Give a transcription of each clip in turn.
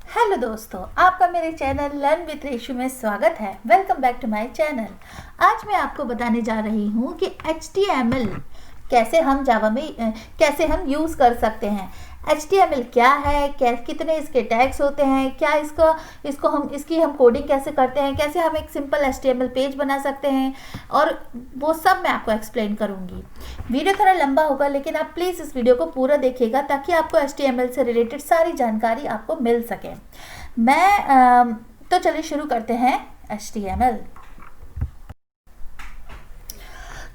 Hello दोस्तों, आपका मेरे चैनल लर्न विद रेशु में स्वागत है। Welcome back to my channel. आज मैं आपको बताने जा रही हूँ कि HTML कैसे हम जावा में कैसे हम यूज़ कर सकते हैं। HTML क्या है, कितने इसके टैग्स होते हैं, क्या इसकी हम कोडिंग कैसे करते हैं, कैसे हम एक सिंपल HTML पेज बना सकते हैं, और वो सब मैं आपको एक्सप्लेन करूँगी। वीडियो थोड़ा लंबा होगा, लेकिन आप प्लीज़ इस वीडियो को पूरा देखिएगा ताकि आपको HTML से रिलेटेड सारी जानकारी आपको मिल सके। तो चलिए शुरू करते हैं HTML।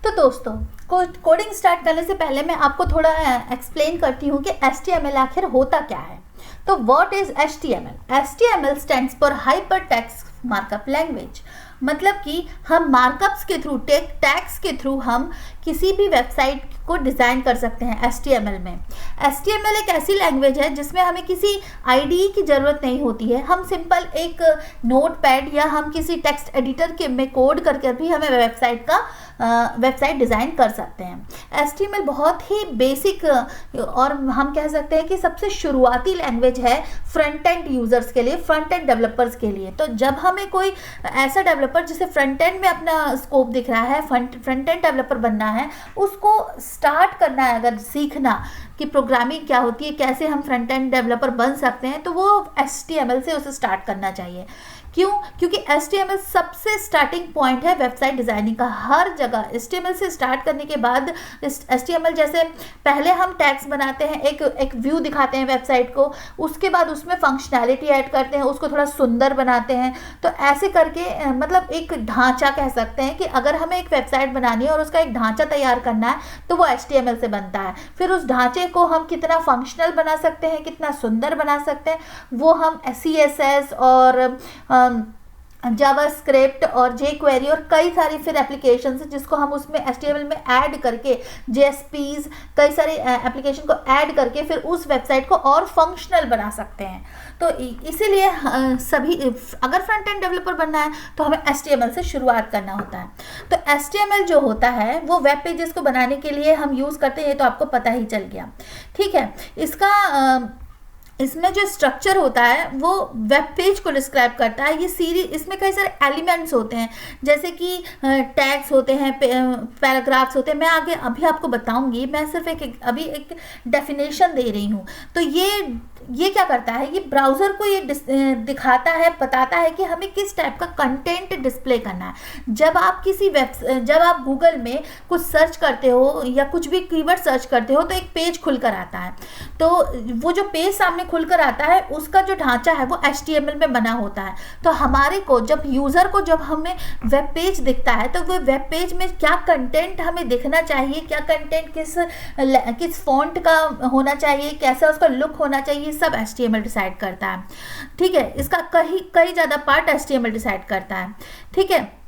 तो दोस्तों, कोडिंग स्टार्ट करने से पहले मैं आपको थोड़ा एक्सप्लेन करती हूँ कि HTML आखिर होता क्या है। तो what is HTML? HTML stands for hyper text markup language. मतलब कि हम मार्कअप्स के थ्रू, टैग्स के थ्रू हम किसी भी वेबसाइट को डिज़ाइन कर सकते हैं HTML में। HTML एक ऐसी लैंग्वेज है जिसमें हमें किसी IDE की ज़रूरत नहीं होती है। हम सिंपल एक नोटपैड या हम किसी टेक्स्ट एडिटर के में कोड करके भी हमें वेबसाइट डिज़ाइन कर सकते हैं। HTML बहुत ही बेसिक और हम कह सकते हैं कि सबसे शुरुआती लैंग्वेज है फ्रंट एंड यूज़र्स के लिए, फ्रंट एंड डेवलपर्स के लिए। तो जब हमें कोई ऐसा डेवलपर जिसे फ्रंट एंड में अपना स्कोप दिख रहा है, फ्रंट एंड डेवलपर बनना है, उसको स्टार्ट करना है, अगर सीखना कि प्रोग्रामिंग क्या होती है, कैसे हम फ्रंट एंड डेवलपर बन सकते हैं, तो वो HTML से उसे स्टार्ट करना चाहिए। क्यों? क्योंकि HTML सबसे स्टार्टिंग पॉइंट है वेबसाइट डिज़ाइनिंग का। हर जगह HTML से स्टार्ट करने के बाद HTML जैसे पहले हम टैग्स बनाते हैं, एक व्यू दिखाते हैं वेबसाइट को, उसके बाद उसमें फंक्शनैलिटी ऐड करते हैं, उसको थोड़ा सुंदर बनाते हैं। तो ऐसे करके मतलब एक ढांचा कह सकते हैं कि अगर हमें एक वेबसाइट बनानी है और उसका एक ढांचा तैयार करना है तो वो HTML से बनता है। फिर उस ढांचे को हम कितना फंक्शनल बना सकते हैं, कितना सुंदर बना सकते हैं, वो हम CSS और जावास्क्रिप्ट और jQuery और कई सारी फिर एप्लीकेशन है जिसको हम उसमें HTML में ऐड करके, JSPs, कई सारे एप्लीकेशन को ऐड करके फिर उस वेबसाइट को और फंक्शनल बना सकते हैं। तो इसीलिए सभी, अगर फ्रंट एंड डेवलपर बनना है तो हमें HTML से शुरुआत करना होता है। तो HTML जो होता है वो वेब पेजेस को बनाने के लिए हम यूज़ करते हैं, ये तो आपको पता ही चल गया। ठीक है, इसमें जो स्ट्रक्चर होता है वो वेब पेज को डिस्क्राइब करता है। ये सीरीज, इसमें कई सारे एलिमेंट्स होते हैं, जैसे कि टैग्स होते हैं, पैराग्राफ्स होते हैं। मैं आगे अभी आपको बताऊंगी, मैं सिर्फ अभी एक डेफिनेशन दे रही हूँ। तो ये क्या करता है, ये ब्राउज़र को ये दिखाता है, बताता है कि हमें किस टाइप का कंटेंट डिस्प्ले करना है। जब आप गूगल में कुछ सर्च करते हो या कुछ भी कीवर्ड सर्च करते हो तो एक पेज खुलकर आता है। तो वो जो पेज सामने खुलकर आता है उसका जो ढांचा है वो HTML में बना होता है। तो हमारे को जब हमें वेब पेज दिखता है तो वो वेब पेज में क्या कंटेंट हमें दिखना चाहिए, क्या कंटेंट किस फॉन्ट का होना चाहिए, कैसा उसका लुक होना चाहिए, सब HTML डिसाइड करता है। ठीक है, इसका कई ज़्यादा पार्ट HTML डिसाइड करता है। ठीक है,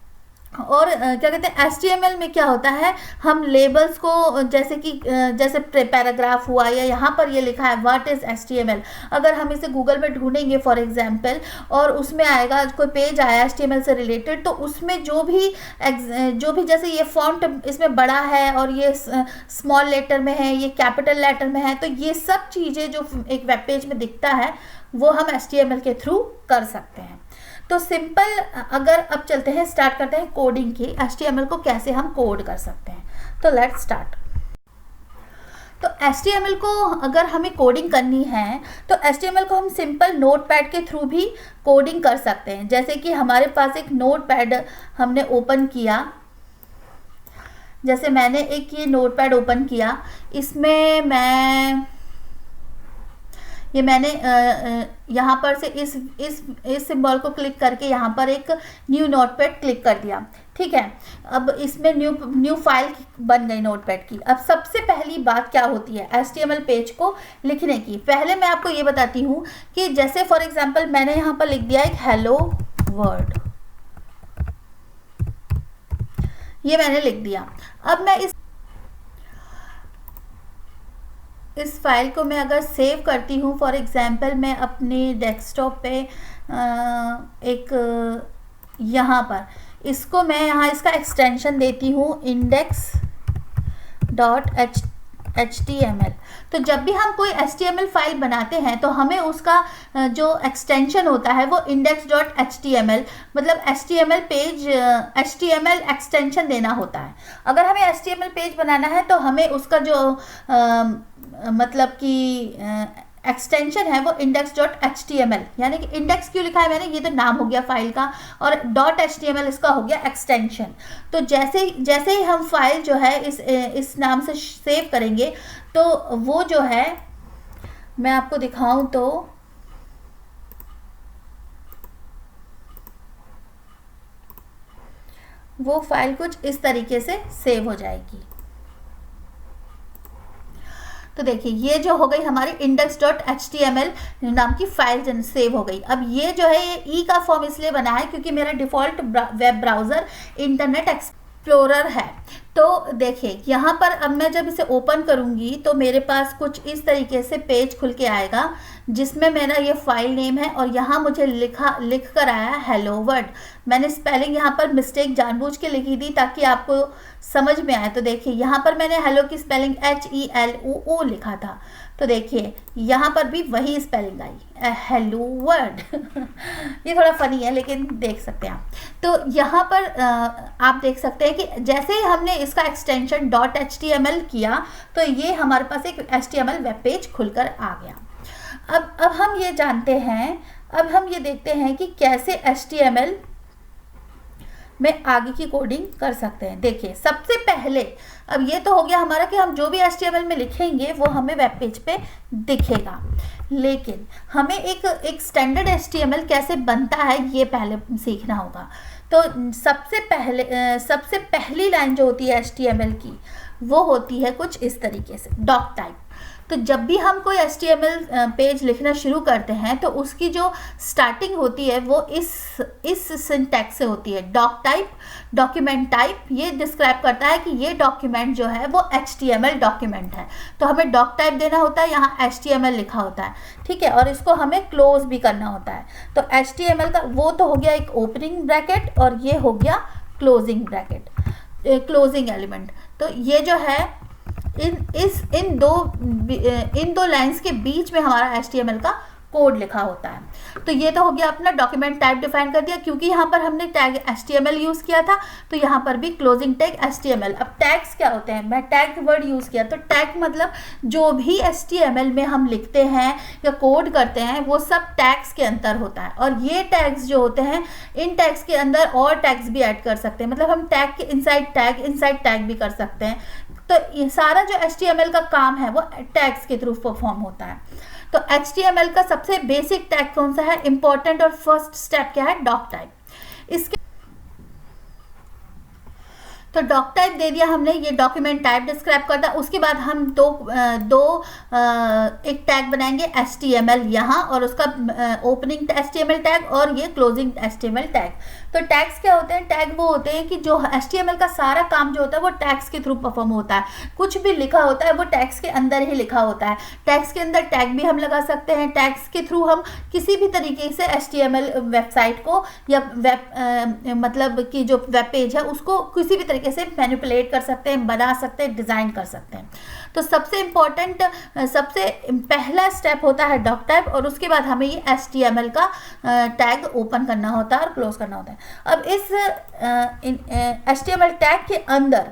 और क्या कहते हैं, HTML में क्या होता है, हम लेबल्स को जैसे पैराग्राफ हुआ या यहाँ पर ये लिखा है व्हाट इज़ HTML, अगर हम इसे गूगल में ढूंढेंगे फॉर एग्जांपल और उसमें आएगा, कोई पेज आया HTML से रिलेटेड, तो उसमें जो भी जैसे ये फॉन्ट इसमें बड़ा है और ये स्मॉल लेटर में है, ये कैपिटल लेटर में है, तो ये सब चीज़ें जो एक वेब पेज में दिखता है वो हम HTML के थ्रू कर सकते हैं। तो सिंपल, अगर अब चलते हैं, स्टार्ट करते हैं कोडिंग की, HTML को कैसे हम कोड कर सकते हैं। तो लेट्स स्टार्ट। तो HTML को अगर हमें कोडिंग करनी है तो HTML को हम सिंपल नोटपैड के थ्रू भी कोडिंग कर सकते हैं। जैसे कि हमारे पास एक नोटपैड हमने ओपन किया, जैसे मैंने एक ये नोटपैड ओपन किया, इसमें मैंने यहाँ पर से इस सिंबल को क्लिक करके यहाँ पर एक न्यू नोटपैड क्लिक कर दिया। ठीक है, अब इसमें न्यू फाइल बन गई नोटपैड की। अब सबसे पहली बात क्या होती है HTML पेज को लिखने की, पहले मैं आपको ये बताती हूँ कि जैसे फॉर एग्जांपल मैंने यहाँ पर लिख दिया एक हेलो वर्ल्ड, ये मैंने लिख दिया। अब मैं इस फाइल को मैं अगर सेव करती हूँ, फॉर एग्जांपल मैं अपने डेस्कटॉप पे यहाँ पर इसका एक्सटेंशन देती हूँ index.html। HTML। तो जब भी हम कोई HTML फाइल बनाते हैं तो हमें उसका जो एक्सटेंशन होता है वो index.html मतलब HTML पेज HTML एक्सटेंशन देना होता है। अगर हमें HTML पेज बनाना है तो हमें उसका जो मतलब कि एक्सटेंशन है वो index.html, यानी कि इंडेक्स क्यों लिखा है मैंने, ये तो नाम हो गया फाइल का, और .html इसका हो गया एक्सटेंशन। तो जैसे ही हम फाइल जो है इस नाम से सेव करेंगे तो वो जो है, मैं आपको दिखाऊं तो वो फाइल कुछ इस तरीके से सेव हो जाएगी। तो देखिए ये जो हो गई हमारी index.html नाम की फाइल सेव हो गई। अब ये जो है ये ई का फॉर्म इसलिए बना है क्योंकि मेरा default web browser internet explorer है। तो देखिए यहाँ पर अब मैं जब इसे ओपन करूँगी तो मेरे पास कुछ इस तरीके से पेज खुल के आएगा जिसमें मेरा ये फाइल नेम है और यहाँ मुझे लिख कर आया है हेलो वर्ल्ड। मैंने स्पेलिंग यहाँ पर मिस्टेक जानबूझ के लिखी थी ताकि आपको समझ में आए। तो देखिए यहाँ पर मैंने हेलो की स्पेलिंग HELOO लिखा था, तो देखिए यहाँ पर भी वही स्पेलिंग आई हेलो वर्ल्ड। ये थोड़ा फनी है लेकिन देख सकते हैं आप। तो यहाँ पर आप देख सकते हैं कि जैसे ही हमने इसका एक्सटेंशन .html किया तो ये हमारे पास एक HTML वेब पेज खुलकर आ गया। अब हम ये जानते हैं, अब हम ये देखते हैं कि कैसे HTML में आगे की कोडिंग कर सकते हैं। देखिए सबसे पहले, अब ये तो हो गया हमारा कि हम जो भी HTML में लिखेंगे वो हमें वेब पेज पे दिखेगा, लेकिन हमें एक स्टैंडर्ड HTML कैसे बनता है ये पहले सीखना होगा। तो सबसे पहली लाइन जो होती है HTML की वो होती है कुछ इस तरीके से डॉक टाइप। तो जब भी हम कोई HTML पेज लिखना शुरू करते हैं तो उसकी जो स्टार्टिंग होती है वो इस सिंटैक्स से होती है डॉक टाइप, डॉक्यूमेंट टाइप। ये डिस्क्राइब करता है कि ये डॉक्यूमेंट जो है वो HTML डॉक्यूमेंट है, तो हमें डॉक टाइप देना होता है, यहाँ HTML लिखा होता है, ठीक है, और इसको हमें क्लोज भी करना होता है। तो HTML का वो तो हो गया एक ओपनिंग ब्रैकेट और ये हो गया क्लोजिंग ब्रैकेट, क्लोजिंग एलिमेंट। तो ये जो है इन दो लाइंस के बीच में हमारा HTML का कोड लिखा होता है। तो ये तो हो गया अपना डॉक्यूमेंट टाइप डिफाइन कर दिया, क्योंकि यहाँ पर हमने टैग HTML यूज़ किया था तो यहाँ पर भी क्लोजिंग टैग HTML। अब टैग्स क्या होते हैं, मैं टैग वर्ड यूज़ किया, तो टैग मतलब जो भी HTML में हम लिखते हैं या कोड करते हैं वो सब टैग्स के अंदर होता है। और ये टैग्स जो होते हैं, इन टैग्स के अंदर और टैग्स भी ऐड कर सकते हैं, मतलब हम टैग के इनसाइड टैग भी कर सकते हैं। तो ये सारा जो HTML का काम है वो टैग्स के थ्रू परफॉर्म होता है। तो HTML का सबसे बेसिक टैग कौन सा है, इंपॉर्टेंट और फर्स्ट स्टेप क्या है, डॉक टाइप। इसके तो डॉक टाइप दे दिया हमने, ये डॉक्यूमेंट टाइप डिस्क्राइब करता है। उसके बाद हम एक टैग बनाएंगे HTML यहाँ, और उसका ओपनिंग HTML टैग और ये क्लोजिंग HTML टैग। तो टैग्स क्या होते हैं, टैग वो होते हैं कि जो HTML का सारा काम जो होता है वो टैग्स के थ्रू परफॉर्म होता है। कुछ भी लिखा होता है वो टैग्स के अंदर ही लिखा होता है। टैग्स के अंदर टैग भी हम लगा सकते हैं, टैग्स के थ्रू हम किसी भी तरीके से HTML वेबसाइट को या मतलब कि जो वेब पेज है उसको किसी भी तरीके से मैनिपुलेट कर सकते हैं, बना सकते हैं, डिज़ाइन कर सकते हैं। तो सबसे इम्पोर्टेंट, सबसे पहला स्टेप होता है डॉक टाइप, और उसके बाद हमें ये HTML का टैग ओपन करना होता है और क्लोज करना होता है। अब इस HTML टैग के अंदर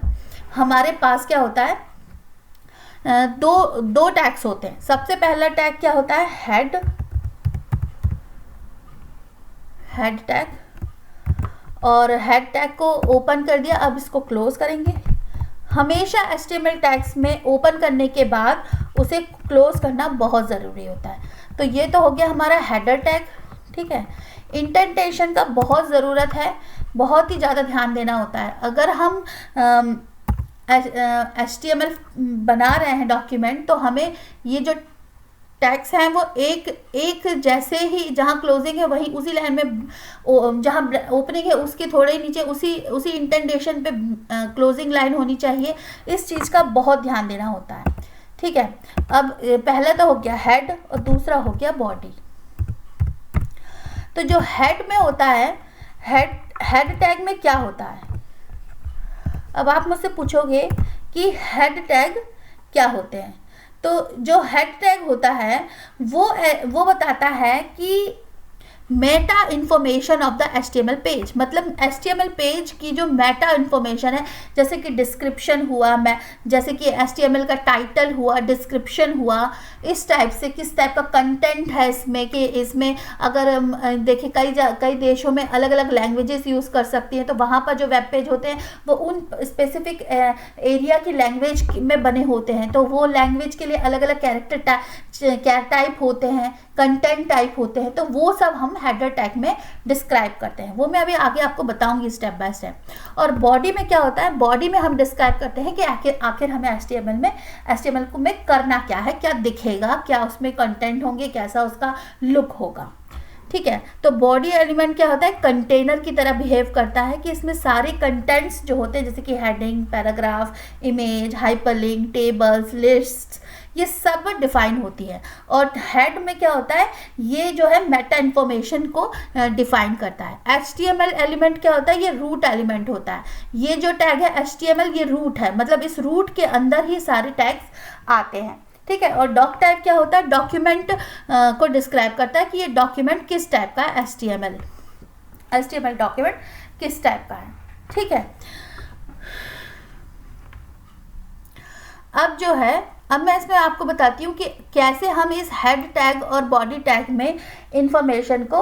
हमारे पास क्या होता है, दो टैग्स होते हैं। सबसे पहला टैग क्या होता है, हेड टैग, और हेड टैग को ओपन कर दिया। अब इसको क्लोज करेंगे। हमेशा HTML टैग्स में ओपन करने के बाद उसे क्लोज करना बहुत ज़रूरी होता है। तो ये तो हो गया हमारा हेडर टैग, ठीक है। इंडेंटेशन का बहुत ज़रूरत है, बहुत ही ज़्यादा ध्यान देना होता है। अगर हम HTML बना रहे हैं डॉक्यूमेंट, तो हमें ये जो टैग्स हैं वो एक जैसे ही, जहाँ क्लोजिंग है वहीं उसी लाइन में, जहाँ ओपनिंग है उसके थोड़े नीचे उसी इंडेंटेशन पे क्लोजिंग लाइन होनी चाहिए। इस चीज़ का बहुत ध्यान देना होता है, ठीक है। अब पहला तो हो गया हेड और दूसरा हो गया बॉडी। तो जो हेड में होता है, हेड टैग में क्या होता है, अब आप मुझसे पूछोगे कि हेड टैग क्या होते हैं। तो जो हेड टैग होता है वो बताता है कि Meta information of the HTML page, मतलब HTML पेज की जो मेटा इन्फॉर्मेशन है, जैसे कि डिस्क्रिप्शन हुआ, जैसे कि HTML का टाइटल हुआ, डिस्क्रिप्शन हुआ, इस टाइप से किस टाइप का कंटेंट है इसमें, कि इसमें अगर देखें कई देशों में अलग अलग लैंग्वेजेस यूज़ कर सकती हैं, तो वहाँ पर जो वेब पेज होते हैं वो उन स्पेसिफिक एरिया की लैंग्वेज में बने होते हैं, तो वो लैंग्वेज के लिए अलग अलग कैरेक्टर टाइप होते हैं, कंटेंट टाइप होते हैं, तो वो सब हम हेडर टैग में डिस्क्राइब करते हैं। वो मैं अभी आगे आपको बताऊंगी स्टेप बाय स्टेप। और बॉडी में क्या होता है, बॉडी में हम डिस्क्राइब करते हैं कि आखिर हमें HTML में करना क्या है, क्या दिखेगा, क्या उसमें कंटेंट होंगे, कैसा उसका लुक होगा। ठीक है, तो बॉडी एलिमेंट क्या होता है, कंटेनर की तरह बिहेव करता है कि इसमें सारे कंटेंट्स जो होते हैं, जैसे कि heading, paragraph, image, hyperlink, tables, lists, ये सब डिफाइन होती है। और हेड में क्या होता है, ये जो है मेटा इन्फॉर्मेशन को डिफाइन करता है। HTML एलिमेंट क्या होता है, ये रूट एलिमेंट होता है। ये जो टैग है HTML, ये रूट है, मतलब इस रूट के अंदर ही सारे टैग्स आते हैं। ठीक है, और डॉक टाइप क्या होता है, डॉक्यूमेंट को डिस्क्राइब करता है कि ये डॉक्यूमेंट किस टाइप का है, HTML डॉक्यूमेंट किस टाइप का है। ठीक है, अब मैं इसमें आपको बताती हूँ कि कैसे हम इस हेड टैग और बॉडी टैग में इंफॉर्मेशन को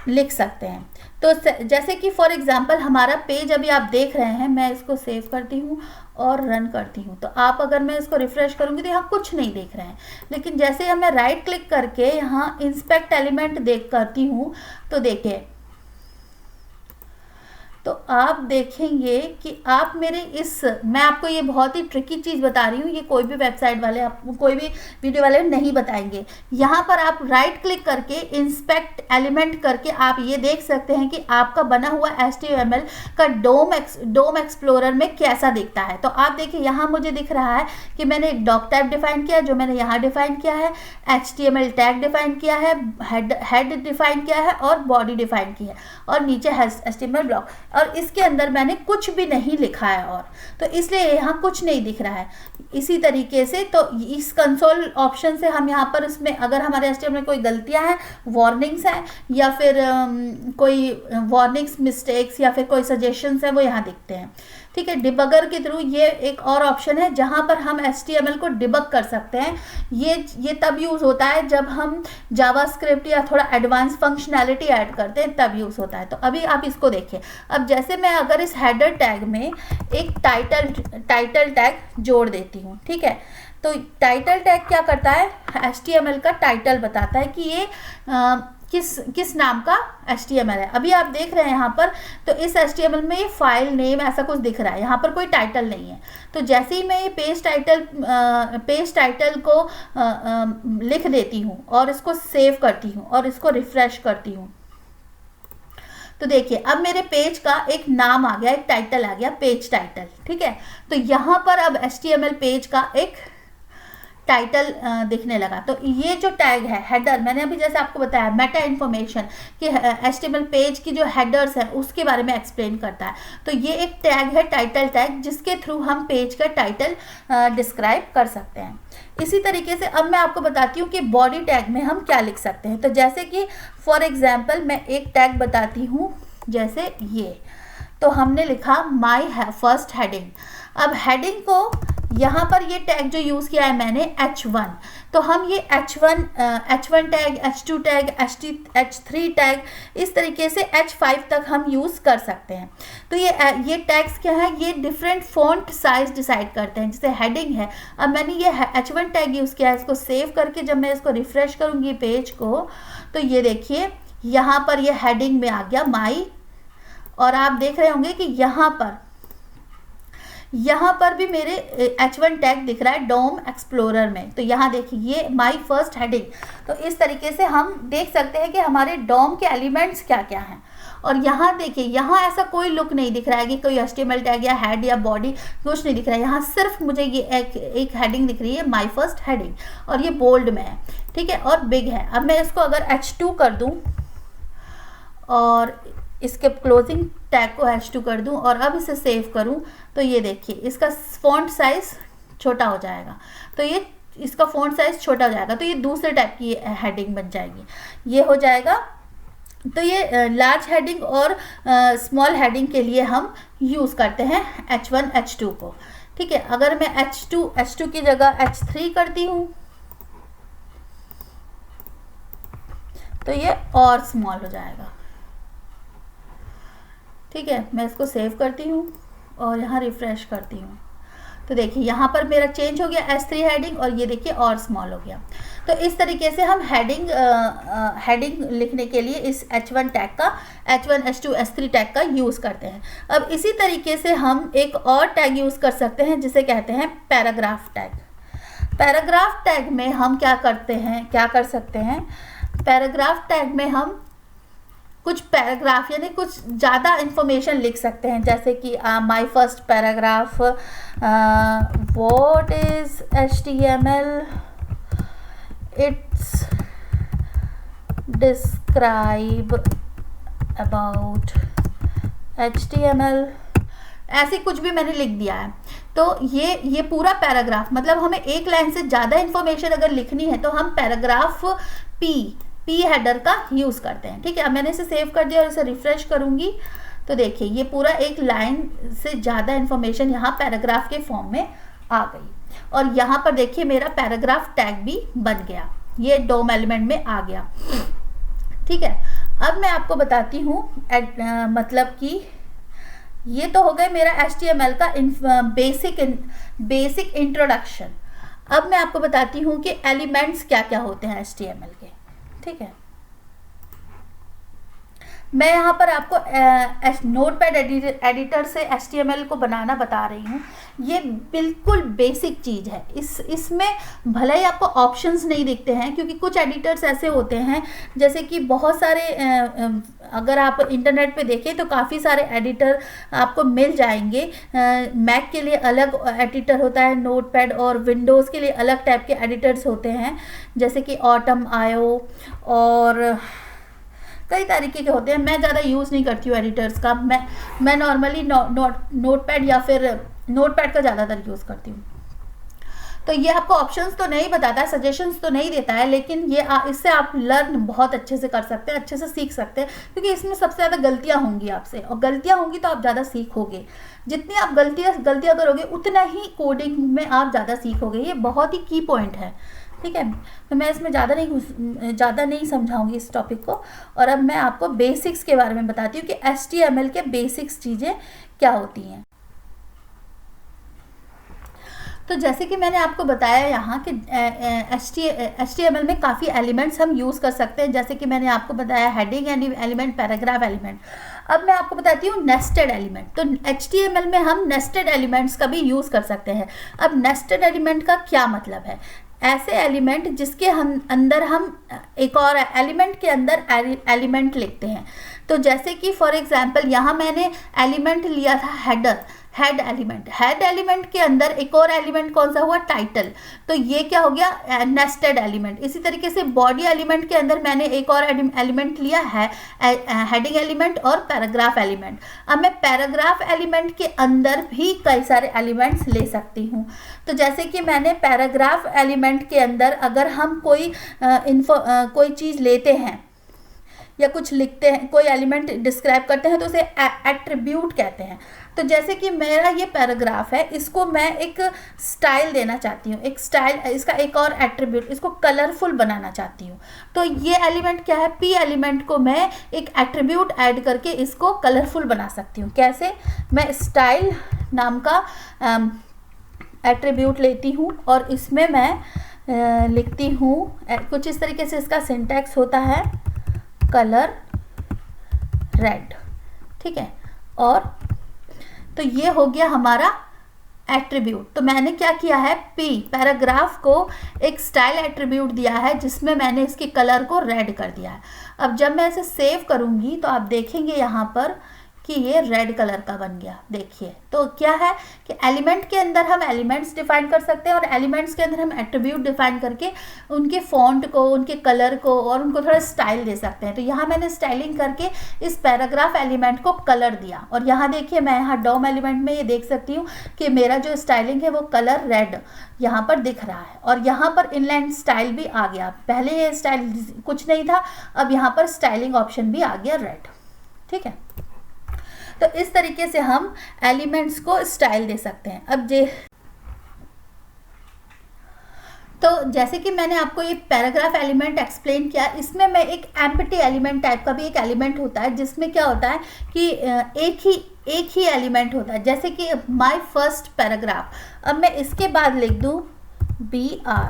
लिख सकते हैं। तो जैसे कि फॉर एग्जांपल हमारा पेज अभी आप देख रहे हैं, मैं इसको सेव करती हूँ और रन करती हूँ, तो आप अगर मैं इसको रिफ्रेश करूँगी तो यहाँ कुछ नहीं देख रहे हैं। लेकिन जैसे मैं राइट क्लिक करके यहाँ इंस्पेक्ट एलिमेंट करती हूँ, तो देखिए, तो आप देखेंगे कि आप मैं आपको ये बहुत ही ट्रिकी चीज़ बता रही हूँ, ये कोई भी वेबसाइट वाले, आपको कोई भी वीडियो वाले नहीं बताएंगे। यहाँ पर आप राइट क्लिक करके इंस्पेक्ट एलिमेंट करके आप ये देख सकते हैं कि आपका बना हुआ HTML का डोम एक्सप्लोरर में कैसा दिखता है। तो आप देखिए, यहाँ मुझे दिख रहा है कि मैंने एक डॉक टाइप डिफाइन किया, जो मैंने यहाँ डिफाइन किया है, HTML टैग डिफाइन किया है, हेड डिफाइन किया है और बॉडी डिफाइन की है, और नीचे HTML ब्लॉक, और इसके अंदर मैंने कुछ भी नहीं लिखा है, और तो इसलिए यहाँ कुछ नहीं दिख रहा है। इसी तरीके से तो इस कंसोल ऑप्शन से हम यहाँ पर इसमें अगर हमारे HTML में कोई गलतियाँ हैं, वार्निंग्स हैं, या फिर कोई वार्निंग्स, मिस्टेक्स या फिर कोई सजेशंस हैं, वो यहाँ दिखते हैं। ठीक है, डिबगर के थ्रू ये एक और ऑप्शन है जहाँ पर हम HTML को डिबग कर सकते हैं। ये तब यूज़ होता है जब हम जावास्क्रिप्ट या थोड़ा एडवांस फंक्शनैलिटी ऐड करते हैं, तब यूज़ होता है। तो अभी आप इसको देखिए। अब जैसे मैं अगर इस हेडर टैग में एक टाइटल टैग जोड़ देती हूँ, ठीक है, तो टाइटल टैग क्या करता है, HTML का टाइटल बताता है कि ये किस नाम का HTML है। अभी आप देख रहे हैं यहाँ पर, तो इस HTML में ये फाइल नेम ऐसा कुछ दिख रहा है, यहाँ पर कोई टाइटल नहीं है। तो जैसे ही मैं ये पेज टाइटल को लिख देती हूँ और इसको सेव करती हूँ और इसको रिफ्रेश करती हूँ, तो देखिए अब मेरे पेज का एक नाम आ गया, एक टाइटल आ गया, पेज टाइटल। ठीक है, तो यहाँ पर अब HTML पेज का एक टाइटल दिखने लगा। तो ये जो टैग है हेडर, मैंने अभी जैसे आपको बताया मेटा इन्फॉर्मेशन कि HTML पेज की जो हेडर्स हैं उसके बारे में एक्सप्लेन करता है। तो ये एक टैग है टाइटल टैग, जिसके थ्रू हम पेज का टाइटल डिस्क्राइब कर सकते हैं। इसी तरीके से अब मैं आपको बताती हूँ कि बॉडी टैग में हम क्या लिख सकते हैं। तो जैसे कि फॉर एग्जाम्पल मैं एक टैग बताती हूँ, जैसे ये, तो हमने लिखा माई फर्स्ट हेडिंग। अब हेडिंग को यहाँ पर ये टैग जो यूज़ किया है मैंने H1, तो हम ये H1 tag, H2 tag, H3 tag, इस तरीके से H5 तक हम यूज़ कर सकते हैं। तो ये टैग्स क्या है, ये डिफरेंट फॉन्ट साइज डिसाइड करते हैं। जैसे हेडिंग है, अब मैंने ये H1 टैग यूज़ किया है, इसको सेव करके जब मैं इसको रिफ्रेश करूँगी पेज को, तो ये देखिए यहाँ पर ये हेडिंग में आ गया माई, और आप देख रहे होंगे कि यहाँ पर भी मेरे H1 टैग दिख रहा है डोम एक्सप्लोरर में। तो यहाँ देखिए ये माई फर्स्ट हेडिंग। तो इस तरीके से हम देख सकते हैं कि हमारे डोम के एलिमेंट्स क्या क्या हैं। और यहाँ देखिए, यहाँ ऐसा कोई लुक नहीं दिख रहा है कि कोई HTML टैग या हेड या बॉडी, कुछ नहीं दिख रहा है। यहाँ सिर्फ मुझे ये एक हेडिंग दिख रही है, माई फर्स्ट हेडिंग, और ये बोल्ड में है, ठीक है, और बिग है। अब मैं इसको अगर H2 कर दूँ और इसके क्लोजिंग टैग को H2 कर दूं और अब इसे सेव करूं, तो ये देखिए इसका फॉन्ट साइज छोटा हो जाएगा, तो ये इसका फ़ॉन्ट साइज़ छोटा हो जाएगा, तो ये दूसरे टाइप की हेडिंग बन जाएगी, ये हो जाएगा। तो ये लार्ज हेडिंग और स्मॉल हेडिंग के लिए हम यूज़ करते हैं H1 H2 को, ठीक है। अगर मैं H2 की जगह H3 करती हूँ तो ये और स्मॉल हो जाएगा, ठीक है। मैं इसको सेव करती हूँ और यहाँ रिफ्रेश करती हूँ, तो देखिए यहाँ पर मेरा चेंज हो गया H3 हेडिंग, और ये देखिए और स्मॉल हो गया। तो इस तरीके से हम हेडिंग लिखने के लिए इस H1 टैग का, H1 H2 H3 टैग का यूज़ करते हैं। अब इसी तरीके से हम एक और टैग यूज़ कर सकते हैं जिसे कहते हैं पैराग्राफ टैग। पैराग्राफ टैग में हम क्या कर सकते हैं, पैराग्राफ टैग में हम कुछ पैराग्राफ यानी कुछ ज़्यादा इंफॉर्मेशन लिख सकते हैं, जैसे कि my first paragraph, what is HTML, it's describe about HTML, ऐसे कुछ भी मैंने लिख दिया है। तो ये पूरा पैराग्राफ, मतलब हमें एक लाइन से ज़्यादा इंफॉर्मेशन अगर लिखनी है तो हम पैराग्राफ पी हेडर का यूज़ करते हैं, ठीक है। अब मैंने इसे सेव कर दिया और इसे रिफ्रेश करूँगी तो देखिए ये पूरा एक लाइन से ज़्यादा इंफॉर्मेशन यहाँ पैराग्राफ के फॉर्म में आ गई, और यहाँ पर देखिए मेरा पैराग्राफ टैग भी बन गया, ये डोम एलिमेंट में आ गया, ठीक है। अब मैं आपको बताती हूँ मतलब कि ये तो हो गए मेरा HTML का बेसिक इंट्रोडक्शन। अब मैं आपको बताती हूँ कि एलिमेंट्स क्या क्या होते हैं HTML के, ठीक है। मैं यहाँ पर आपको नोटपैड एडिटर से HTML को बनाना बता रही हूँ। ये बिल्कुल बेसिक चीज़ है। इसमें भले ही आपको ऑप्शंस नहीं दिखते हैं, क्योंकि कुछ एडिटर्स ऐसे होते हैं जैसे कि बहुत सारे अगर आप इंटरनेट पे देखें तो काफ़ी सारे एडिटर आपको मिल जाएंगे। मैक के लिए अलग एडिटर होता है नोटपैड, और विंडोज़ के लिए अलग टाइप के एडिटर्स होते हैं, जैसे कि ऑटम आयो और कई तरीके के होते हैं। मैं ज़्यादा यूज़ नहीं करती हूँ एडिटर्स का, मैं नॉर्मली नोटपैड या फिर नोटपैड का ज़्यादातर यूज़ करती हूँ। तो ये आपको ऑप्शंस तो नहीं बताता है, सजेशंस तो नहीं देता है, लेकिन ये इससे आप लर्न बहुत अच्छे से कर सकते हैं, अच्छे से सीख सकते हैं, क्योंकि इसमें सबसे ज़्यादा गलतियाँ होंगी आपसे, और गलतियाँ होंगी तो आप ज़्यादा सीखोगे। जितनी आप गलतियाँ करोगे उतना ही कोडिंग में आप ज़्यादा सीखोगे। ये बहुत ही की पॉइंट है, ठीक है। तो मैं इसमें ज़्यादा नहीं समझाऊंगी इस टॉपिक को, और अब मैं आपको बेसिक्स के बारे में बताती हूँ कि HTML के बेसिक्स चीज़ें क्या होती हैं। तो जैसे कि मैंने आपको बताया यहाँ कि HTML में काफ़ी एलिमेंट्स हम यूज़ कर सकते हैं, जैसे कि मैंने आपको बताया हेडिंग एलिमेंट, पैराग्राफ एलिमेंट। अब मैं आपको बताती हूँ नेस्टेड एलिमेंट। तो HTML में हम नेस्टेड एलिमेंट्स का भी यूज़ कर सकते हैं। अब नेस्टेड एलिमेंट का क्या मतलब है? ऐसे एलिमेंट जिसके अंदर हम एक और एलिमेंट के अंदर एलिमेंट लिखते हैं। तो जैसे कि फॉर एग्जांपल यहाँ मैंने एलिमेंट लिया था हेड एलिमेंट के अंदर एक और एलिमेंट कौन सा हुआ? टाइटल। तो ये क्या हो गया? Nested element. इसी तरीके से बॉडी एलिमेंट के अंदर मैंने एक और एलिमेंट लिया है, हेडिंग एलिमेंट और पैराग्राफ एलिमेंट। अब मैं पैराग्राफ एलिमेंट के अंदर भी कई सारे एलिमेंट्स ले सकती हूँ। तो जैसे कि मैंने पैराग्राफ एलिमेंट के अंदर अगर हम कोई चीज़ लेते हैं या कुछ लिखते हैं, कोई एलिमेंट डिस्क्राइब करते हैं, तो उसे एट्रीब्यूट कहते हैं। तो जैसे कि मेरा ये पैराग्राफ है, इसको मैं एक स्टाइल देना चाहती हूँ, एक स्टाइल, इसका एक और एट्रीब्यूट, इसको कलरफुल बनाना चाहती हूँ। तो ये एलिमेंट क्या है? पी एलिमेंट को मैं एक एट्रीब्यूट ऐड करके इसको कलरफुल बना सकती हूँ। कैसे? मैं स्टाइल नाम का एट्रीब्यूट लेती हूँ और इसमें मैं लिखती हूँ कुछ इस तरीके से, इसका सिंटैक्स होता है कलर रेड, ठीक है। और तो ये हो गया हमारा एट्रीब्यूट। तो मैंने क्या किया है, पैराग्राफ को एक स्टाइल एट्रीब्यूट दिया है जिसमें मैंने इसके कलर को रेड कर दिया है। अब जब मैं इसे सेव करूंगी तो आप देखेंगे यहाँ पर कि ये रेड कलर का बन गया। देखिए तो क्या है कि एलिमेंट के अंदर हम एलिमेंट्स डिफाइन कर सकते हैं और एलिमेंट्स के अंदर हम एट्रीब्यूट डिफाइन करके उनके फॉन्ट को, उनके कलर को और उनको थोड़ा स्टाइल दे सकते हैं। तो यहाँ मैंने स्टाइलिंग करके इस पैराग्राफ एलिमेंट को कलर दिया और यहाँ देखिए मैं यहाँ डॉम एलिमेंट में ये देख सकती हूँ कि मेरा जो स्टाइलिंग है वो कलर रेड यहाँ पर दिख रहा है और यहाँ पर इनलाइन स्टाइल भी आ गया। पहले ये स्टाइल कुछ नहीं था, अब यहाँ पर स्टाइलिंग ऑप्शन भी आ गया रेड। ठीक है, तो इस तरीके से हम एलिमेंट्स को स्टाइल दे सकते हैं। अब तो जैसे कि मैंने आपको ये पैराग्राफ एलिमेंट एक्सप्लेन किया, इसमें मैं एक एम्प्टी एलिमेंट टाइप का भी एक एलिमेंट होता है जिसमें क्या होता है कि एक ही एलिमेंट होता है। जैसे कि माय फर्स्ट पैराग्राफ, अब मैं इसके बाद लिख दूं BR।